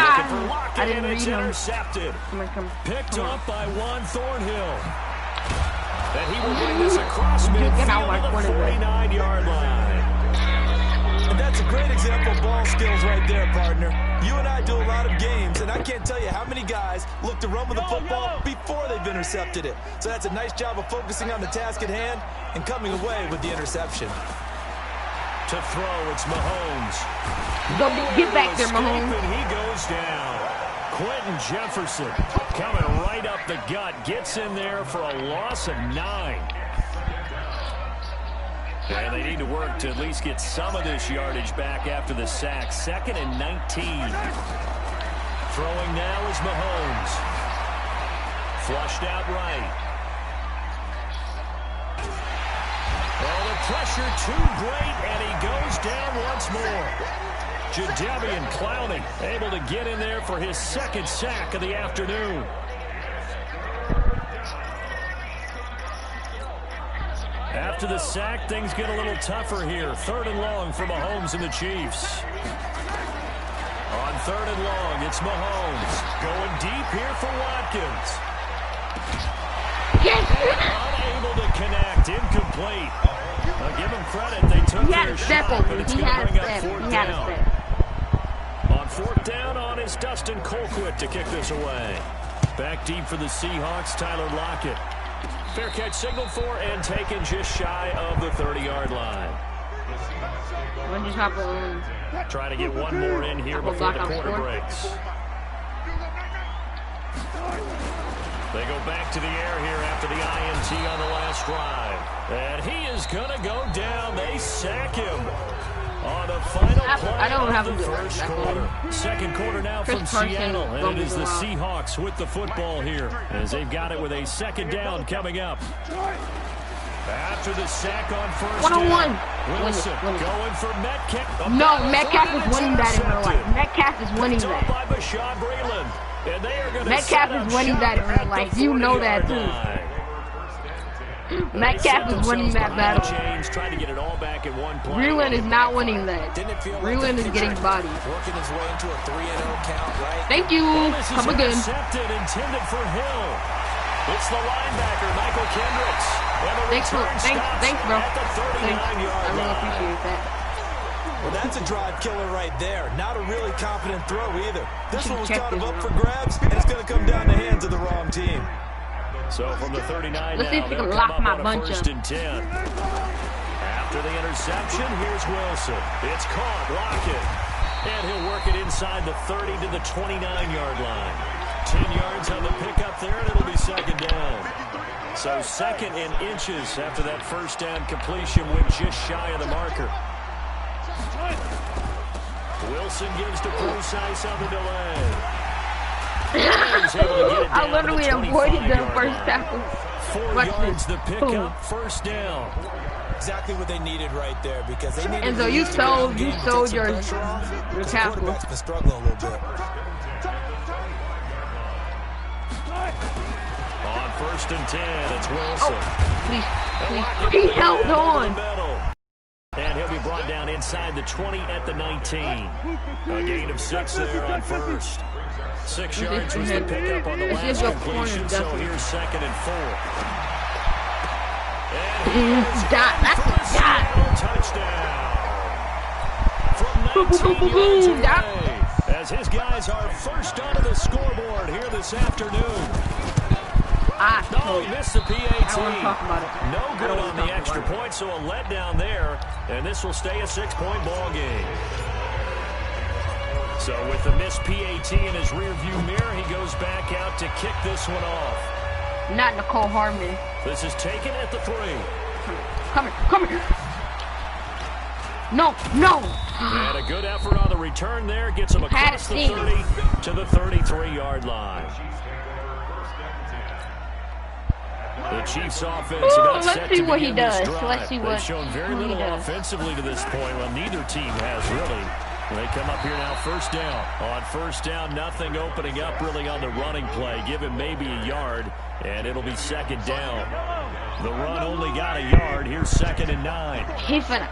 Looking for Lockett, I didn't read him. Intercepted. Come Picked up by Juan Thornhill. And he will bring this across midfield to the 49-yard line. And that's a great example of ball skills right there, partner. You and I do a lot of games, and I can't tell you how many guys look to run with the football before they've intercepted it. So that's a nice job of focusing on the task at hand and coming away with the interception. To throw, it's Mahomes. Get back there, Mahomes. And he goes down. Quentin Jefferson coming right up the gut. Gets in there for a loss of 9. And they need to work to at least get some of this yardage back after the sack. 2nd and 19. Throwing now is Mahomes. Flushed out right. Well, the pressure too great, and he goes down once more. Jadeveon Clowney able to get in there for his second sack of the afternoon. After the sack, things get a little tougher here. 3rd and long for Mahomes and the Chiefs. On 3rd and long, it's Mahomes going deep here for Watkins. Yes! Unable to connect. Incomplete. Now give him credit. They took their shot, but it's going to bring up 4th down. On 4th down on is Dustin Colquitt to kick this away. Back deep for the Seahawks, Tyler Lockett. Fair catch signaled for and taken just shy of the 30-yard line. Trying to get one more in here before the quarter breaks. They go back to the air here after the INT on the last drive. And he is going to go down. They sack him on the final play of the first quarter. Second quarter now from Seattle. And it is the Seahawks with the football here as they've got it with a 2nd down coming up. After the sack on 1st down, Wilson going for Metcalf. No, Metcalf is winning that in real life. Metcalf is winning that. Metcalf is winning that in real life. You know that too. Metcalf is winning that battle. Trying to get it all back in one play. Breland is not winning that. Breland is getting bodied. Working his way into a 3-0 count, right? Thank you. Come again. Intended for Hill. It's the linebacker, Michael Kendricks. Thanks, bro. Thanks, bro. Thanks. I really appreciate that. Well, that's a drive killer right there. Not a really confident throw either. This one was kind of up for grabs, and it's going to come down the hands of the wrong team. So from the 39 let's see if we can lock my bunch up. 1st and 10. After the interception, here's Wilson. It's caught, Lockett. And he'll work it inside the 30 to the 29-yard line. 10 yards on the pickup there, and it'll be 2nd down. So 2nd and inches after that 1st down completion went just shy of the marker. Wilson gives to Precise on the delay. I literally avoided the first tackle. 4 yards the pickup, 1st down. Exactly what they needed right there because they needed. And so you sold your tackle. Been struggling a little bit. On 1st and 10, it's Wilson. Please. He held on. And he'll be brought down inside the 20 at the 19. A gain of 6 there on 1st. 6 yards was the pickup on the last completion, so here's 2nd and 4. And that's a dot. Touchdown. From 19 yards away, as his guys are first onto the scoreboard here this afternoon. No, he missed the PAT. I don't want to talk about it. No good on the extra point, so a letdown there, and this will stay a 6-point ball game. So with the missed PAT in his rearview mirror, he goes back out to kick this one off. Not Nicole Harmon. This is taken at the 3. Come here. No. And a good effort on the return there. Gets him across the 30 to the 33-yard line. The Chiefs offense about set to begin this drive. They've shown very little offensively to this point. Well, neither team has really. They come up here now, 1st down. On 1st down, nothing opening up really on the running play. Give him maybe a yard, and it'll be 2nd down. The run only got a yard. Here's 2nd and 9. He's finna.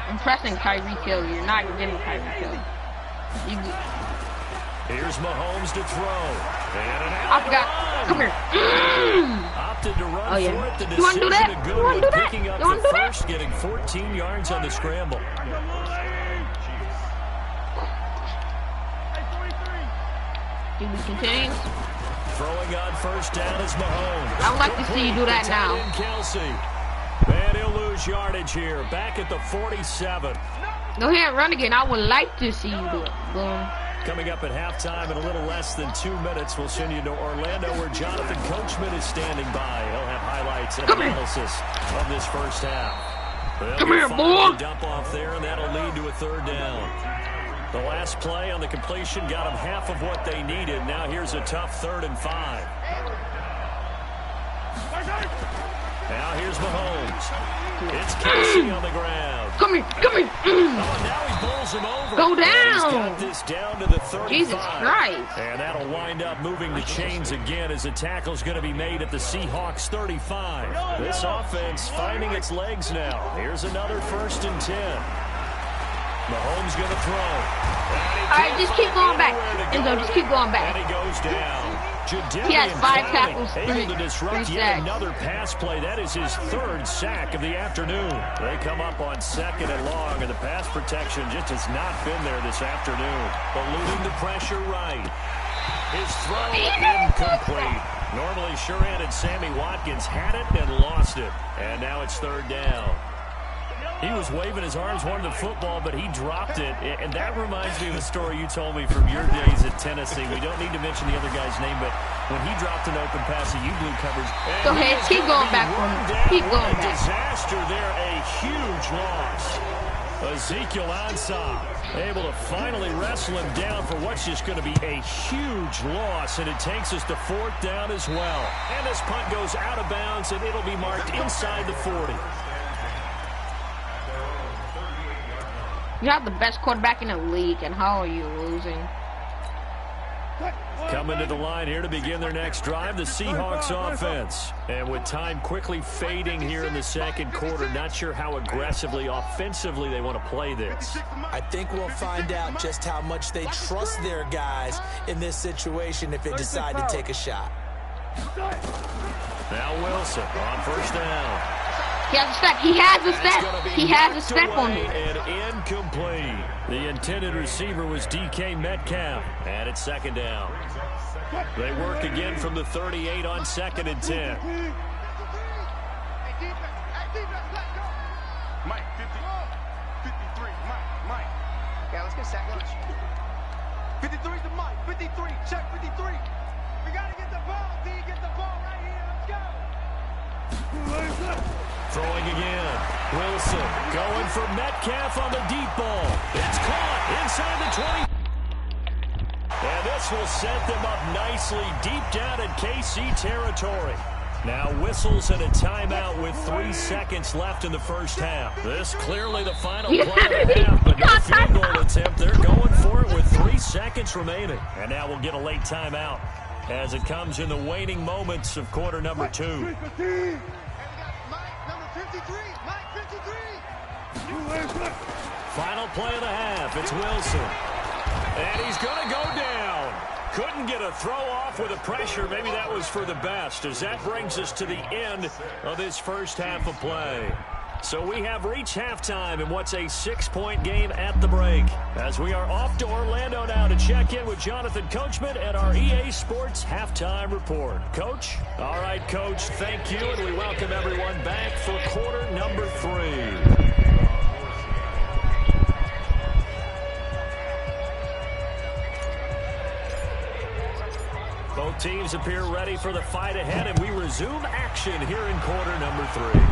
I'm pressing Tyreek Hill. You're not getting Tyreek Hill. Here's Mahomes to throw. And an I forgot. Come here. Opted to run for it. The You want to do that? decision You want to do that? picking up You want to the do that? first, getting 14 yards on the scramble. Do we continue? Throwing on 1st down is Mahomes. I would like to see you do that now. Kelsey. And he'll lose yardage here. Back at the 47. Go ahead and run again. I would like to see you do it. Boom. Coming up at halftime in a little less than 2 minutes, we'll send you to Orlando where Jonathan Coachman is standing by. He'll have highlights and analysis of this 1st half. Come here, boy. Dump off there, and that'll lead to a 3rd down. The last play on the completion got them half of what they needed. Now here's a tough 3rd and 5. Now here's Mahomes. It's Casey on the ground. Come here. Oh, now he bowls him over. Go And he's down. got this down to the 35. Jesus Christ. And that'll wind up moving the chains again as the tackle's going to be made at the Seahawks 35. This offense finding its legs now. Here's another 1st and 10. Mahomes going to throw. All right, just keep going back. Enzo, just keep going back. And he goes down. He has 5 tackles, able to disrupt 3 yet sacks. another pass play. That is his 3rd sack of the afternoon. They come up on 2nd and long, and the pass protection just has not been there this afternoon. Eluding the pressure right. His throw incomplete. Normally sure-handed Sammy Watkins had it and lost it. And now it's 3rd down. He was waving his arms, wanted the football, but he dropped it. And that reminds me of a story you told me from your days at Tennessee. We don't need to mention the other guy's name, but when he dropped an open pass and you blew coverage. Go ahead, keep going back for him. Keep going back. Disaster there, a huge loss. Ezekiel Ansah able to finally wrestle him down for what's just going to be a huge loss, and it takes us to 4th down as well. And this punt goes out of bounds, and it'll be marked inside the 40. You have the best quarterback in the league, and how are you losing? Coming to the line here to begin their next drive, the Seahawks offense. And with time quickly fading here in the 2nd quarter, not sure how aggressively, offensively they want to play this. I think we'll find out just how much they trust their guys in this situation if they decide to take a shot. Now Wilson on 1st down. He has a step. He has a step. He has a step on him. And incomplete. The intended receiver was DK Metcalf. And it's 2nd down. They work again from the 38 on 2nd and 10. Mike, 53. Mike. Yeah, let's get sack lunch. 53's the Mike. 53. Check 53. We got to get the ball. D, get the ball right here. Let's go. Throwing again. Wilson going for Metcalf on the deep ball. It's caught inside the 20. And this will set them up nicely deep down in KC territory. Now whistles and a timeout with 3 seconds left in the 1st half. This clearly the final play of the half, but no field goal attempt. They're going for it with 3 seconds remaining. And now we'll get a late timeout as it comes in the waning moments of quarter number 2. Final play of the half. It's Wilson. And he's going to go down. Couldn't get a throw off with the pressure. Maybe that was for the best, as that brings us to the end of this 1st half of play. So we have reached halftime in what's a 6-point game at the break, as we are off to Orlando now to check in with Jonathan Coachman at our EA Sports Halftime Report. Coach? All right, Coach, thank you, and we welcome everyone back for quarter number 3. Both teams appear ready for the fight ahead, and we resume action here in quarter number 3.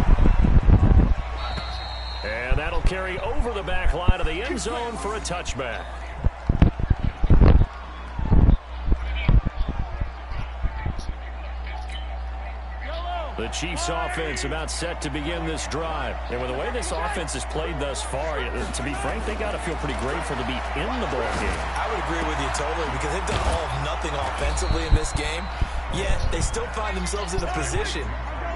And that'll carry over the back line of the end zone for a touchback. The Chiefs offense about set to begin this drive. And with the way this offense has played thus far, to be frank, they got to feel pretty grateful to be in the ball game. I would agree with you totally, because they've done all of nothing offensively in this game, yet they still find themselves in a position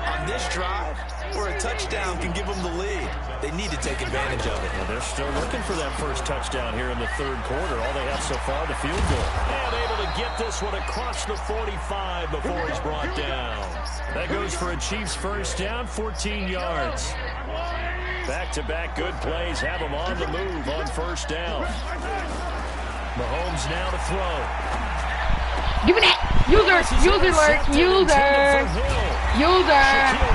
on this drive where a touchdown can give them the lead. They need to take advantage of it. Well, they're still looking for that first touchdown here in the 3rd quarter. All they have so far, the field goal. And able to get this one across the 45 before he's brought down. That goes for a Chiefs first down, 14 yards. Back-to-back good plays have them on the move on 1st down. Mahomes now to throw. Give me that. User. Shaquille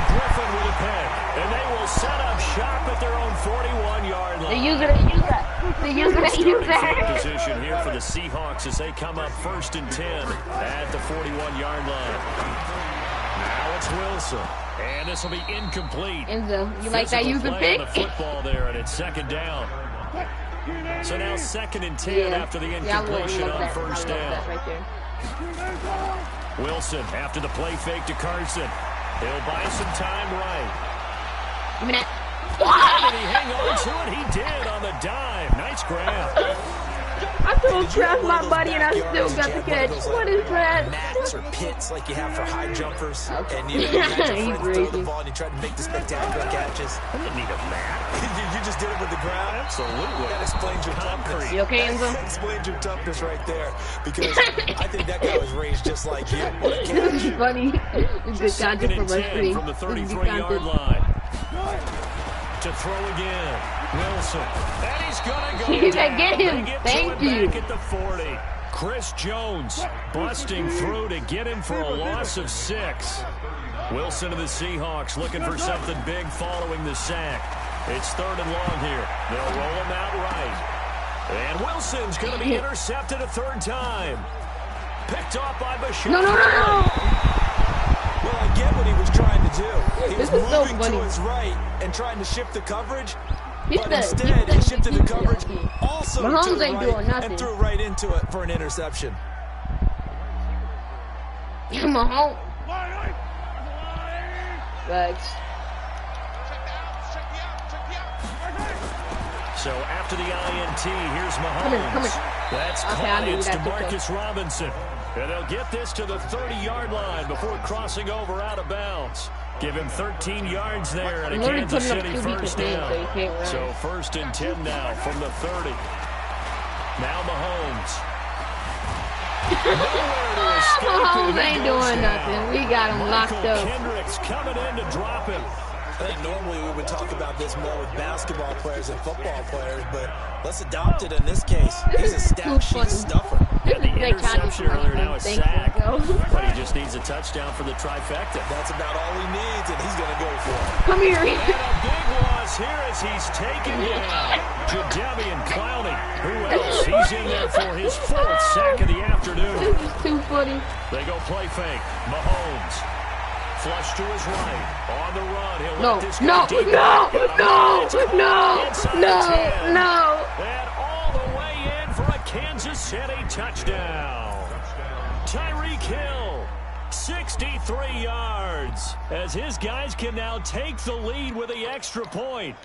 Griffin with a pick. And they will set up shop at their own 41-yard line. The user. Position here for the Seahawks as they come up 1st and 10 at the 41-yard line. Now it's Wilson. And this will be incomplete. Enzo, you like that user pick? The football there, and it's 2nd down. So now 2nd and 10 after the incompletion on 1st down. Wilson after the play fake to Carson. He'll buy some time right. I mean, Did he hang on to it? He did on the dive. Nice grab. I threw a crap my buddy and I still got the catch. What is that? Mats or pits like you have for high jumpers. And you had your friends throw the ball and you tried to make the spectacular catches. I didn't need a mat. You just did it with the ground? Absolutely. That explains your toughness. You okay, Enzo? That explains your toughness right there. Because I think that guy was raised just like you. What a catch. This is funny. It's good content from my screen. From the 33-yard line. To throw again. Wilson. And he's going to go down. Get him. Thank you. Back at the 40. Chris Jones busting through to get him for a loss of 6. Wilson of the Seahawks looking for something big following the sack. It's 3rd and long here. They'll roll him out right. And Wilson's going to be intercepted a 3rd time. Picked off by Bashir. No. Well, I get what he was trying to do. He was This is so moving funny. to his right and trying to shift the coverage. He's But the- instead, he he's the- shifted the coverage also to Mahomes the ain't right doing nothing. and threw right into it for an interception. Mahomes. Thanks. So after the INT, here's Mahomes. Come here. That's Okay, caught. I'll do It's that DeMarcus Robinson. And they'll get this to the 30-yard line before crossing over out of bounds. Give him 13 yards there and a I'm literally Kansas putting up City 2 first defense, down. so you can't run. So 1st and 10 now from the 30. Now Mahomes. Nowhere to escape it. Mahomes He ain't goes doing down. nothing. We got him locked Michael up. Kendricks coming in to drop him. I think normally we would talk about this more with basketball players and football players, but let's adopt it in this case. He's a stat sheet stuffer. Yeah, the Great content interception from my earlier, now a screen. sack. Thank you, But he just needs a touchdown for the trifecta. That's about all he needs, and he's going to go for it. Come here. And a big loss here as he's taken down. Jadeveon Clowney. Who else? He's in there for his 4th sack of the afternoon. This is too funny. They go play fake. Mahomes. Flush to his right. On the run. He'll let this go deep. Inside the 10. And all the way in for a Kansas City touchdown. Tyreek Hill, 63 yards, as his guys can now take the lead with the extra point.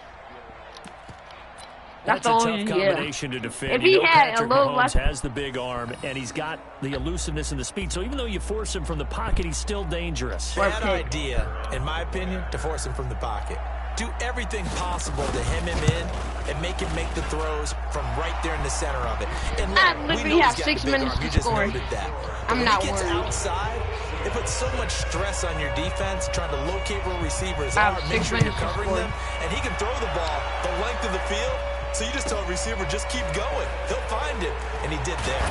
That's a tough combination to defend. If he had Patrick a little Mahomes less... has the big arm, and he's got the elusiveness and the speed. So even though you force him from the pocket, he's still dangerous. Bad idea, in my opinion, to force him from the pocket. Do everything possible to hem him in and make him make the throws from right there in the center of it. And I look, literally we know have he's got 6 the big minutes arm. to You just score. noted that. I'm When not he gets worried. outside, it puts so much stress on your defense trying to locate where receivers I have are, make 6 sure you're minutes to covering score. them, and he can throw the ball the length of the field. So you just tell a receiver, just keep going. He'll find it, and he did there.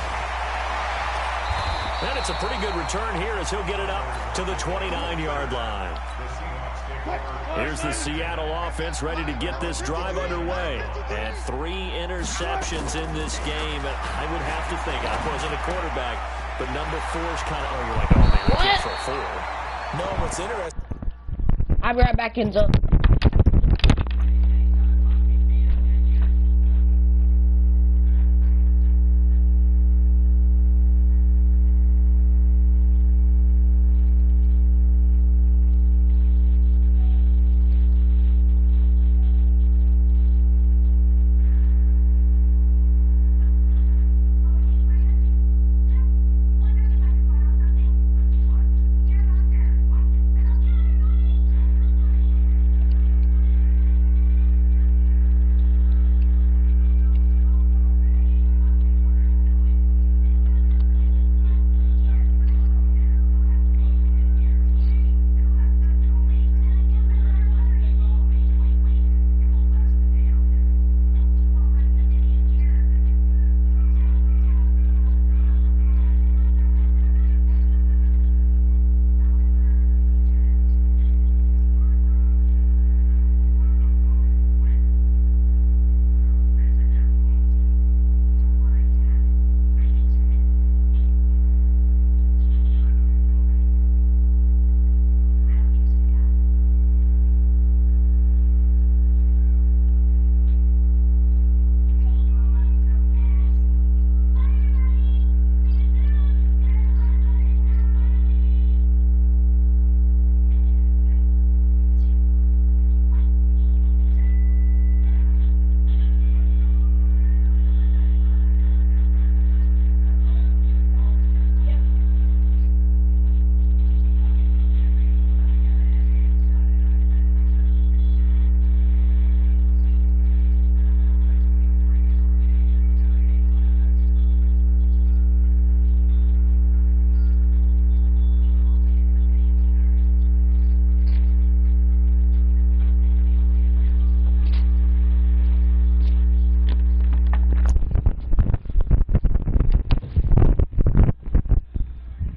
And it's a pretty good return here as he'll get it up to the 29-yard line. Here's the Seattle offense ready to get this drive underway. And 3 interceptions in this game. And I would have to think, I wasn't a quarterback, but number 4's kind of, oh, you're like, oh, man, we can't throw 4. No, what's interesting. I'll be right back, Enzo.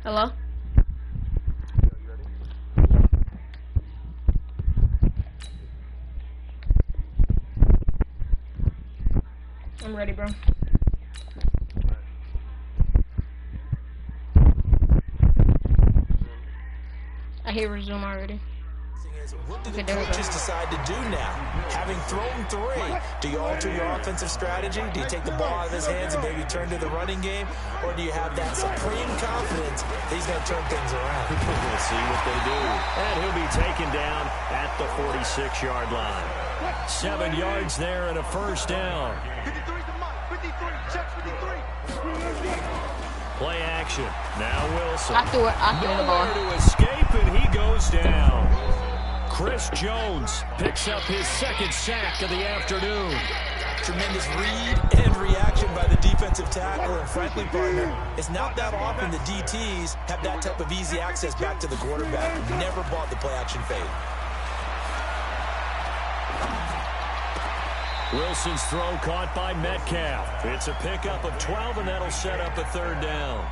Hello? I'm ready, bro. I hear resume already. What do the coaches decide to do now? Having thrown 3, do you alter your offensive strategy? Do you take the ball out of his hands and maybe turn to the running game? Or do you have that supreme confidence that he's going to turn things around? We'll see what they do. And he'll be taken down at the 46-yard line. 7 yards there and a first down. 53's the mark. 53. Check 53. Play action. Now Wilson. I threw the ball. Nowhere to escape, and he goes down. Chris Jones picks up his 2nd sack of the afternoon. Tremendous read and reaction by the defensive tackle, and frankly, partner, it's not that often the DTs have that type of easy access back to the quarterback. Never bought the play action fade. Wilson's throw caught by Metcalf. It's a pickup of 12, and that'll set up a 3rd down.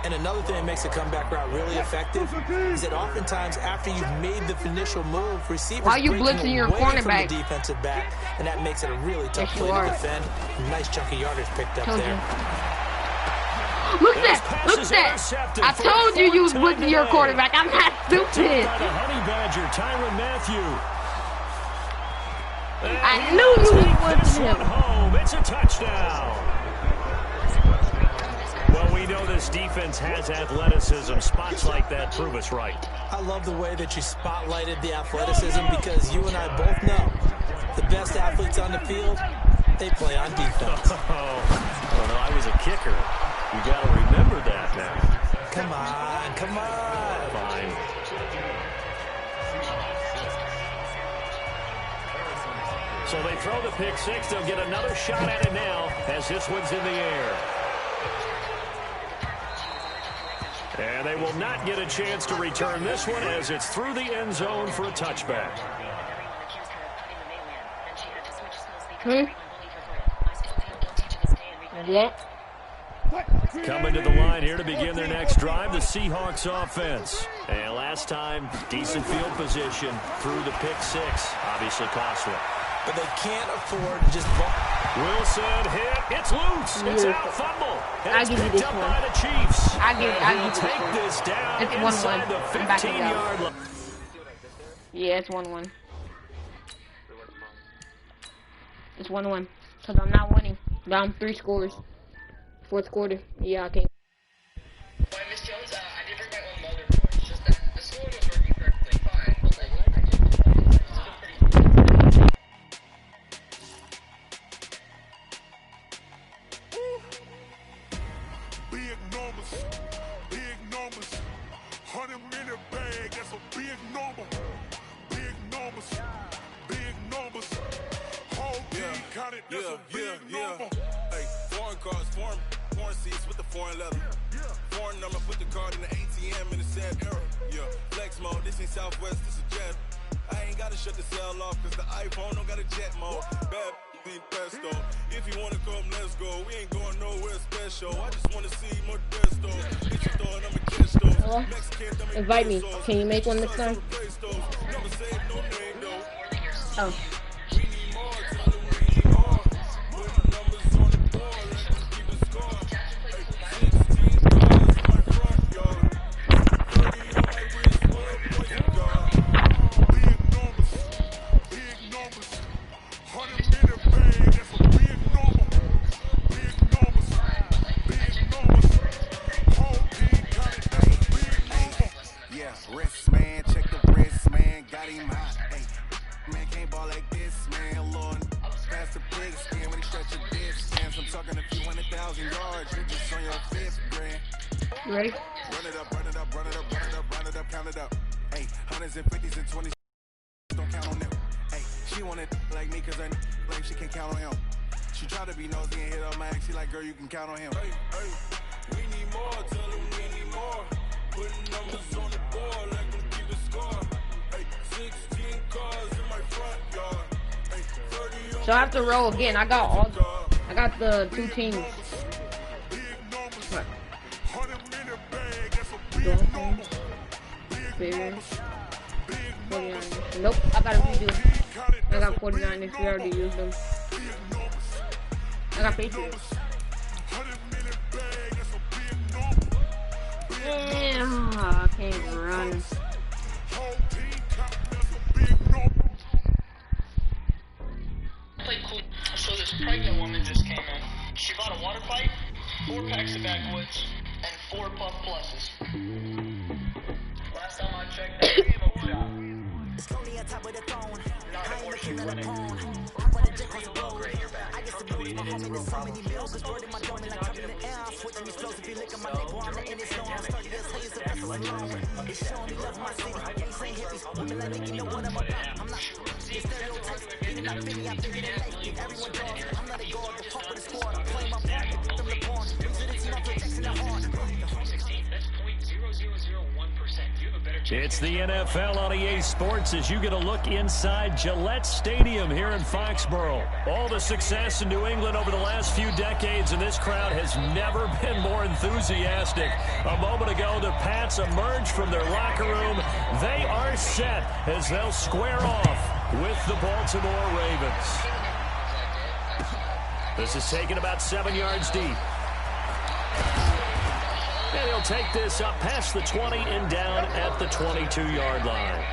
And another thing that makes the comeback route really effective is that oftentimes after you've made the initial move, receivers why are you blitzing your cornerback? From the defensive back, and that makes it a really tough play to defend. Nice chunk of yardage picked up there. Look at that! Look at that! I told you you was blitzing your quarterback. I'm not stupid. By the Honey Badger, Tyrann Mathieu. I knew you was blitzing him. Home. It's a touchdown. Well, we know this defense has athleticism. Spots like that prove us right. I love the way that you spotlighted the athleticism because you and I both know the best athletes on the field, they play on defense. Oh, no, I was a kicker. You got to remember that now. Come on, come on. Fine. So they throw the pick 6. They'll get another shot at it now as this one's in the air. And they will not get a chance to return this one as it's through the end zone for a touchback. Yeah. Coming to the line here to begin their next drive, the Seahawks offense. And last time, decent field position through the pick 6. Obviously costly. But they can't afford to just bump. Wilson hit. It's loose. It's out. Fumble. I'll give you this one. By the Chiefs. I'll give take this down. It's 1-1. The 15-yard line. Yeah, it's 1-1. It's 1-1. Because I'm not winning. Down 3 scores. 4th quarter. Yeah, I can't. Well, Miss Jones, I did bring my own motherboard. It's just that the school was working perfectly fine. But like, I just still pretty. Big numbers, 100-minute bag, that's a big number. Big numbers, whole team counted, that's a big number. Hey, foreign cars, foreign seats with the foreign leather. Foreign number, put the card in the ATM in the sad era. Yeah, flex mode, this ain't Southwest, this is jet. I ain't gotta shut the cell off, cause the iPhone don't got a jet mode. Bad pesto. If you wanna come, let's go. We ain't going nowhere special. I just wanna see more desto. Bitch, you thought I'm a gesto. Mexican, invite me. Can you make one this time? Oh. You ready? Run it up, count it up. Hey, hundreds and 50s and 20s, don't count on them. Hey, she want it like me, cause her like she can't count on him. She try to be nosy and hit up my ex, she like, girl, you can count on him. Hey, we need more, tell them we need more. Putting numbers on the board, like them keep a score. Hey, 16 cars in my front yard. Hey, 30 so I have to roll again. I got the 2 teams. big numbers, 100-minute bag, that's a Dolphins. Bears. 49ers. Nope, I got a redo. I got 49ers. We already used them. I got Patriots. Yeah, I can't run. So this pregnant woman just came in. She bought a water pipe, 4 packs of backwoods, and 4 Puff Pluses. Last time I checked, that came up shop. It's lonely on top of the throne. I ain't looking at a pawn. I'm running just close to blow. I get some booty, my homie, there's so many meals. It's word in my dome, like coming in the air. I'm switching these flows. If you lick on my leg, boy, I'm letting it snow. I'm starting to say it's a vessel alone. It's showing me love my city. Gangs ain't hippies. Women like me, you know what I'm about. I'm not the stereotypes. Even not Philly, I'm thinking it like everyone does. I'm not a guard, but fuck with the squad. I'm playing my part, put them the pawn. Bring to the team, I'm protecting the heart. That's 0.0001%. You have a better chance. It's the NFL on EA Sports as you get a look inside Gillette Stadium here in Foxborough. All the success in New England over the last few decades, and this crowd has never been more enthusiastic. A moment ago, the Pats emerged from their locker room. They are set as they'll square off with the Baltimore Ravens. This is taken about 7 yards deep. And he'll take this up past the 20 and down at the 22-yard line.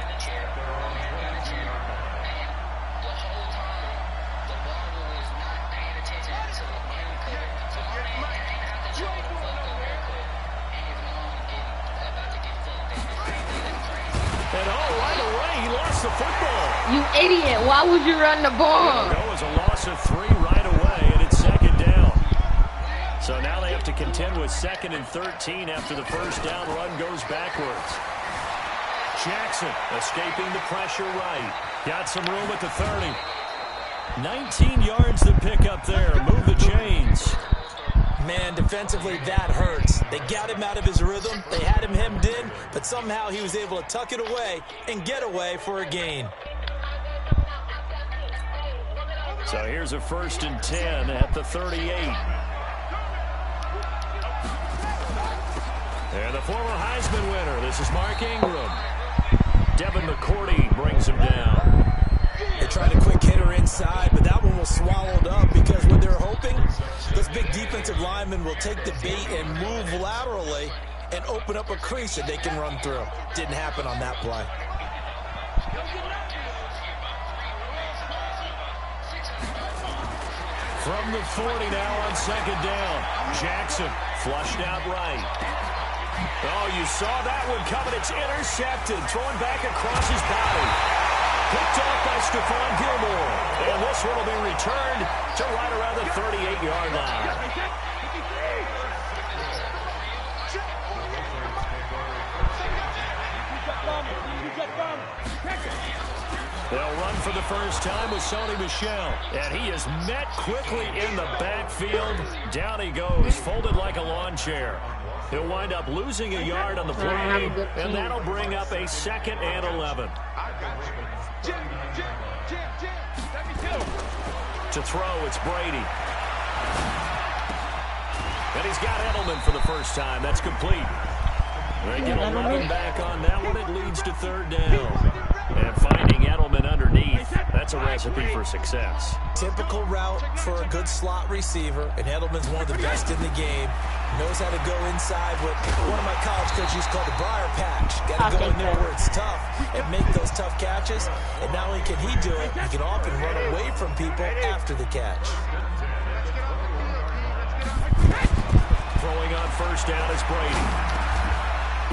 And right away, he lost the football. You idiot. Why would you run the ball? There was a loss of 3 right away, and it's 2nd down. So now they have to contend with 2nd and 13 after the first down run goes backwards. Jackson escaping the pressure right. Got some room at the 30. 19 yards to pick up there. Move the chains. Man, defensively, that hurts. They got him out of his rhythm. They had him hemmed in, but somehow he was able to tuck it away and get away for a gain. So here's a 1st and 10 at the 38. And the former Heisman winner, this is Mark Ingram. Devin McCourty brings him down. They tried a quick hitter inside, but that one was swallowed up because what they're hoping, those big defensive linemen will take the bait and move laterally and open up a crease that they can run through. Didn't happen on that play. From the 40 now on 2nd down. Jackson flushed out right. Oh, you saw that one coming. It's intercepted. Thrown back across his body. Picked off by Stephon Gilmore. And this one will be returned to right around the 38-yard line. They'll run for the first time with Sony Michel. And he is met quickly in the backfield. Down he goes, folded like a lawn chair. He'll wind up losing a yard on the play, and that'll bring up a 2nd and 11. To throw, it's Brady. And he's got Edelman for the first time. That's complete. They get 11 back on that one. It leads to 3rd down. And finding Edelman underneath, that's a recipe for success. Typical route for a good slot receiver, and Edelman's one of the best in the game. Knows how to go inside what one of my college coaches called the briar patch. Got to go in there where it's tough and make those tough catches. And not only can he do it, he can often run away from people after the catch. Throwing on 1st down is Brady.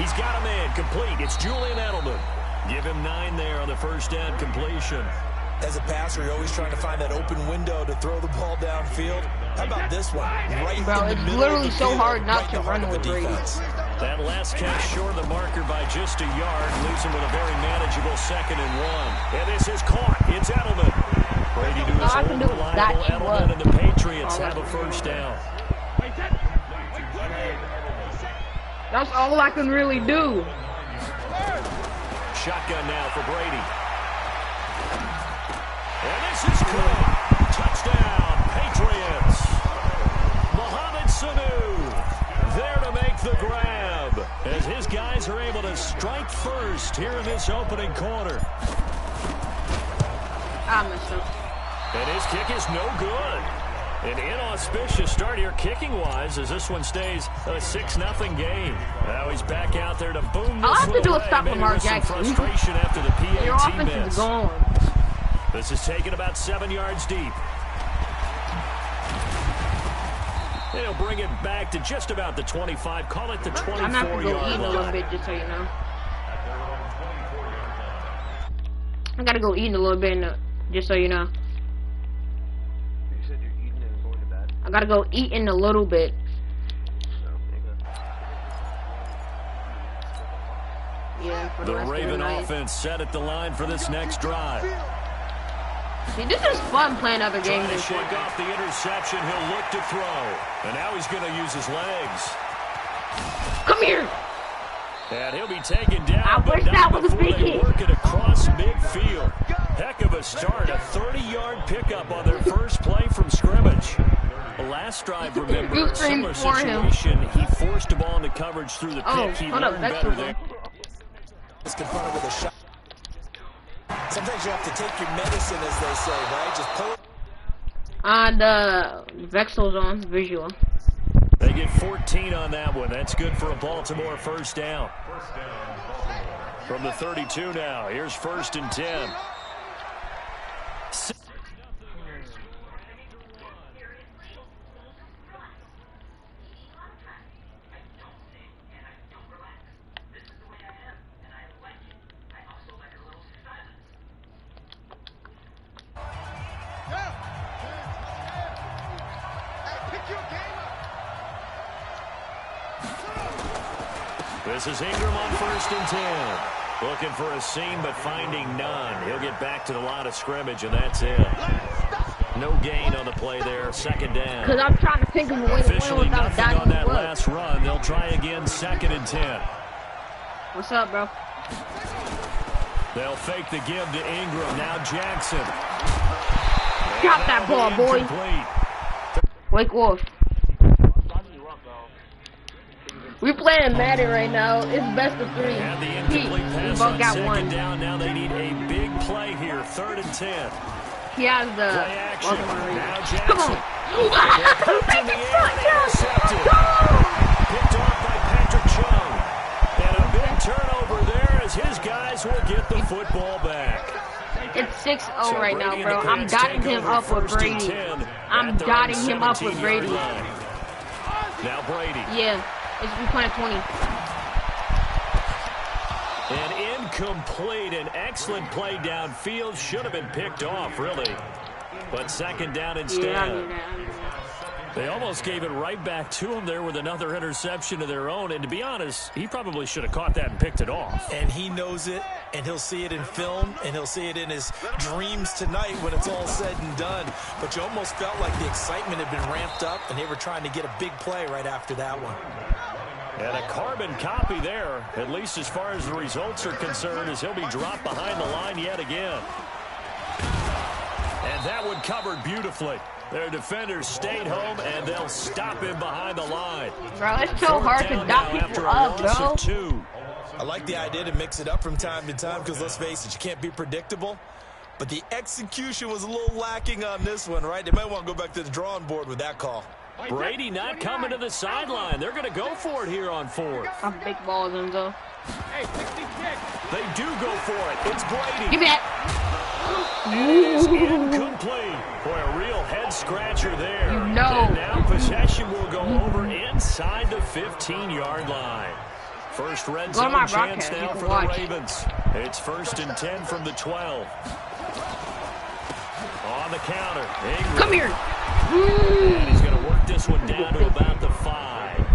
He's got a man complete. It's Julian Edelman. Give him 9 there on the 1st down completion. As a passer, you're always trying to find that open window to throw the ball downfield. How about this one? Right in the middle. It's literally so hard not to run with Brady. That last catch short of the marker by just a yard leaves him with a very manageable 2nd and 1. And this is caught. It's Edelman. Brady to his old reliable Edelman, and the Patriots have a 1st down. That's all I can really do. Shotgun now for Brady. And this is caught. Touchdown, Patriots. Mohamed Sanu there to make the grab as his guy Eagles are able to strike first here in this opening quarter. I messed up. And his kick is no good. An inauspicious start here kicking-wise as this one stays a 6-0 game. Now he's back out there to boom this All I have to do away. is stop Lamar Jackson. Frustration after the PAT Your offense miss. is gone. This is taken about 7 yards deep. They'll bring it back to just about the 25. Call it the 24-yard line. I'm going to have to go eat a little bit, just so you know. I got to go eat a little bit, just so you know. You said you're eating and going to bed? I got to go eat in a little bit. Yeah, for The rest Raven of the night. offense set at the line for this next drive. See, this is fun playing other games. Trying to shake off the interception, he'll look to throw. And now he's going to use his legs. Come here! And he'll be taken down, I but wish not that was a before big they hit. work it across midfield. Heck of a start, a 30-yard pickup on their first play from scrimmage. The last drive, remember, Good a similar for him. situation. He forced the ball into coverage through the pick. He hold up, learned that's better the there. Is confronted with a shot. Sometimes you have to take your medicine, as they say, right? Just pull it. The Vexel's on visual. They get 14 on that one. That's good for a Baltimore first down. From the 32 now. Here's 1st and 10. This is Ingram on 1st and 10. Looking for a seam, but finding none. He'll get back to the line of scrimmage, and that's it. No gain on the play there. 2nd down. Because I'm trying to think of a way to win Officially without nothing dying on that to work. last run. They'll try again, 2nd and 10. What's up, bro? They'll fake the give to Ingram. Now Jackson. Drop that ball, boy. Incomplete. Wake Wolf. We're playing Madden right now. It's best of 3. And the Pete, incomplete we pass both on got 2nd one. down. Now they need a big play here. 3rd and 10. He has the Play action. Now Jackson. Come on. In the air and intercepted. Picked off by Patrick Chung. And a big turnover there as his guys will get the football back. It's 6-0 So right now, Brady bro. and the I'm Pats dotting take him over up with 1st and Brady. 10 I'm at their dotting own him up with 17-yard Brady. line. Now Brady. Yeah, it's we playing 20. An incomplete, an excellent play downfield. Should have been picked off, really. But 2nd down instead. Yeah, I knew that. They almost gave it right back to him there with another interception of their own. And to be honest, he probably should have caught that and picked it off. And he knows it, and he'll see it in film, and he'll see it in his dreams tonight when it's all said and done. But you almost felt like the excitement had been ramped up, and they were trying to get a big play right after that one. And a carbon copy there, at least as far as the results are concerned, as he'll be dropped behind the line yet again. And that one covered beautifully. Their defenders stayed home, and they'll stop him behind the line. Bro, it's so hard to dot people up, bro. I like the idea to mix it up from time to time because, let's face it, you can't be predictable. But the execution was a little lacking on this one, right? They might want to go back to the drawing board with that call. Brady not coming to the sideline. They're going to go for it here on 4th. I'm big balls, Enzo. They do go for it. It's Brady. Give me that. It's incomplete. Boy, a real head-scratcher there. You know. And now possession will go over inside the 15-yard line. First red zone chance now for the Ravens. It's 1st and 10 from the 12. On the counter. Ingram. Come here. And he's going to work this one down to about the 5.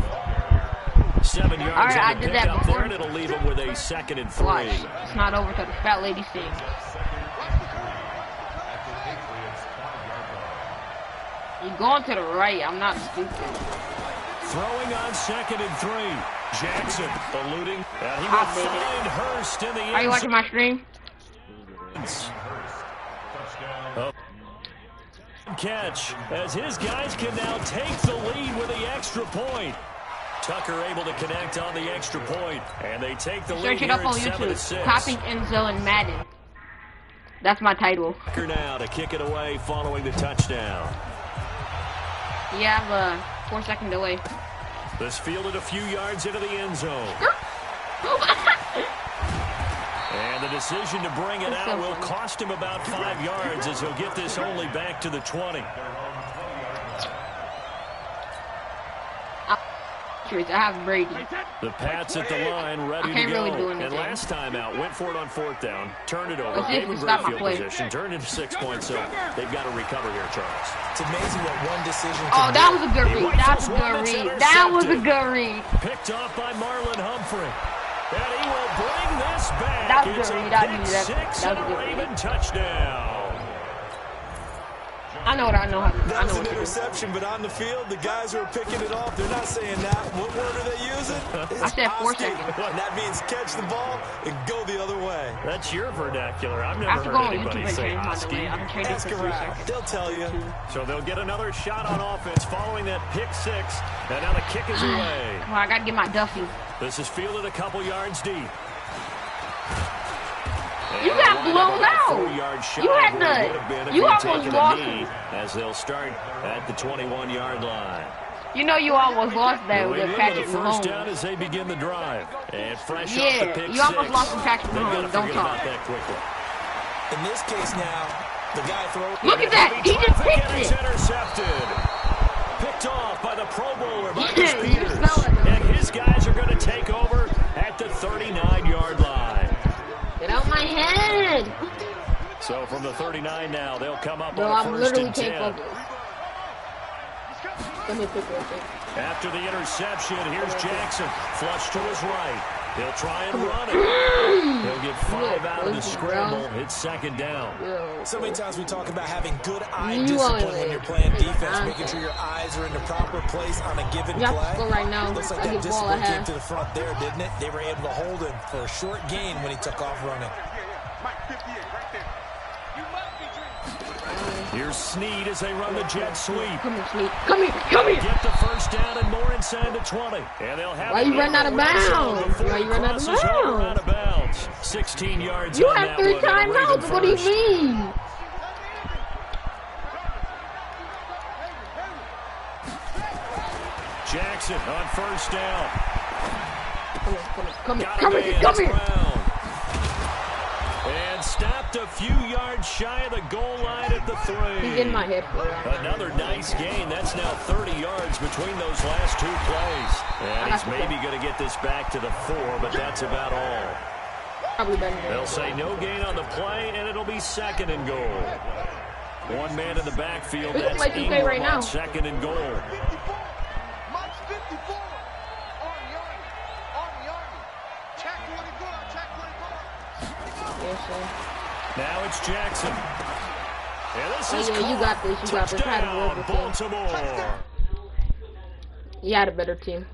7 yards. All right, I on the did that pickup before. there, and it'll leave him with a 2nd and 3. Watch. It's not over till the fat lady sings. You're going to the right. I'm not stupid. Throwing on 2nd and 3. Jackson eluding. And he will find Hurst in the end. Are you watching my stream? Catch as his guys can now take the lead with the extra point. Tucker able to connect on the extra point, and they take the lead Search it here up on at YouTube. 7-6. Copying Enzo and Madden. That's my title. Tucker now to kick it away following the touchdown. You have a 4-second delay. This fielded a few yards into the end zone. And the decision to bring it out will cost him about 5 yards as he'll get this only back to the 20. I have Brady. The Pats at the line, ready to go. And last time out, went for it on 4th down, turned it over, gave him great field position, turned into 6 points, so they've got to recover here, Charles. It's amazing what one decision can Oh, that was a good read. That was a good read. That was a good read. Picked off by Marlon Humphrey. And he will bring this back. That was it's a good a read. pick six and a Raven touchdown. I know how to do. That was an interception, but on the field, the guys who are picking it off, they're not saying that. What word are they using? I said 4 seconds. And that means catch the ball and go the other way. That's your vernacular. I've never heard anybody say Hosky. Ask around. They'll tell you. So they'll get another shot on offense following that pick 6. And now the kick is away. Well, I got to get my Duffy. This is fielded a couple yards deep. You got blown out. You had to. You almost lost it. As they'll start at the 21-yard line. You know you almost lost that with Patrick First Mahomes. down as they begin the drive. And fresh Yeah, off the pick you almost 6. lost to Patrick They've got to Mahomes. Don't forget talk. about that quickly. In this case now, the guy throws. Look at that. He just picked It's it. intercepted. Picked off by the Pro Bowler, Marcus Yeah, you Peters. smell it. And his guys are going to take over at the 39-yard line. Get out my head. So from the 39 now, they'll come up No, on I'm a first literally and can't 10. focus. Let me pick real quick. After the interception, here's Jackson. Flush to his right. He'll try and run it. He'll get 5 out of the scramble. It's second down. So many times we talk about having good eye discipline when you're playing defense, making sure your eyes are in the proper place on a given You have to play. score right now. Looks like I that get ball discipline I came have. to the front there, didn't it? They were able to hold him for a short gain when he took off running. Here's Snead as they run the jet sweep. Come here, Snead. Come here. Come here. Get the first down and more inside the 20. And they'll have Why you run out of bounds? Why you run out of out of bounds? bounds. 16 yards You on have that 3 one. And a Raven timeouts. What do you first. mean? Jackson on first down. Come here. Got Come a here. man Come here. around. And stopped a few yards shy of the goal line at the 3. He's in my head for that. Another nice gain. That's now 30 yards between those last 2 plays. And he's maybe going to get this back to the 4, but that's about all. Probably better than They'll say no gain on the play, and it'll be second and goal. One man in the backfield. We can That's play 2K Ingram right now. on second and goal. March 54. Army. Check 24. Yes, sir. Now it's Jackson. And this is yeah, you got this. You got this. I had a touchdown, word with him. Baltimore. He had a better team.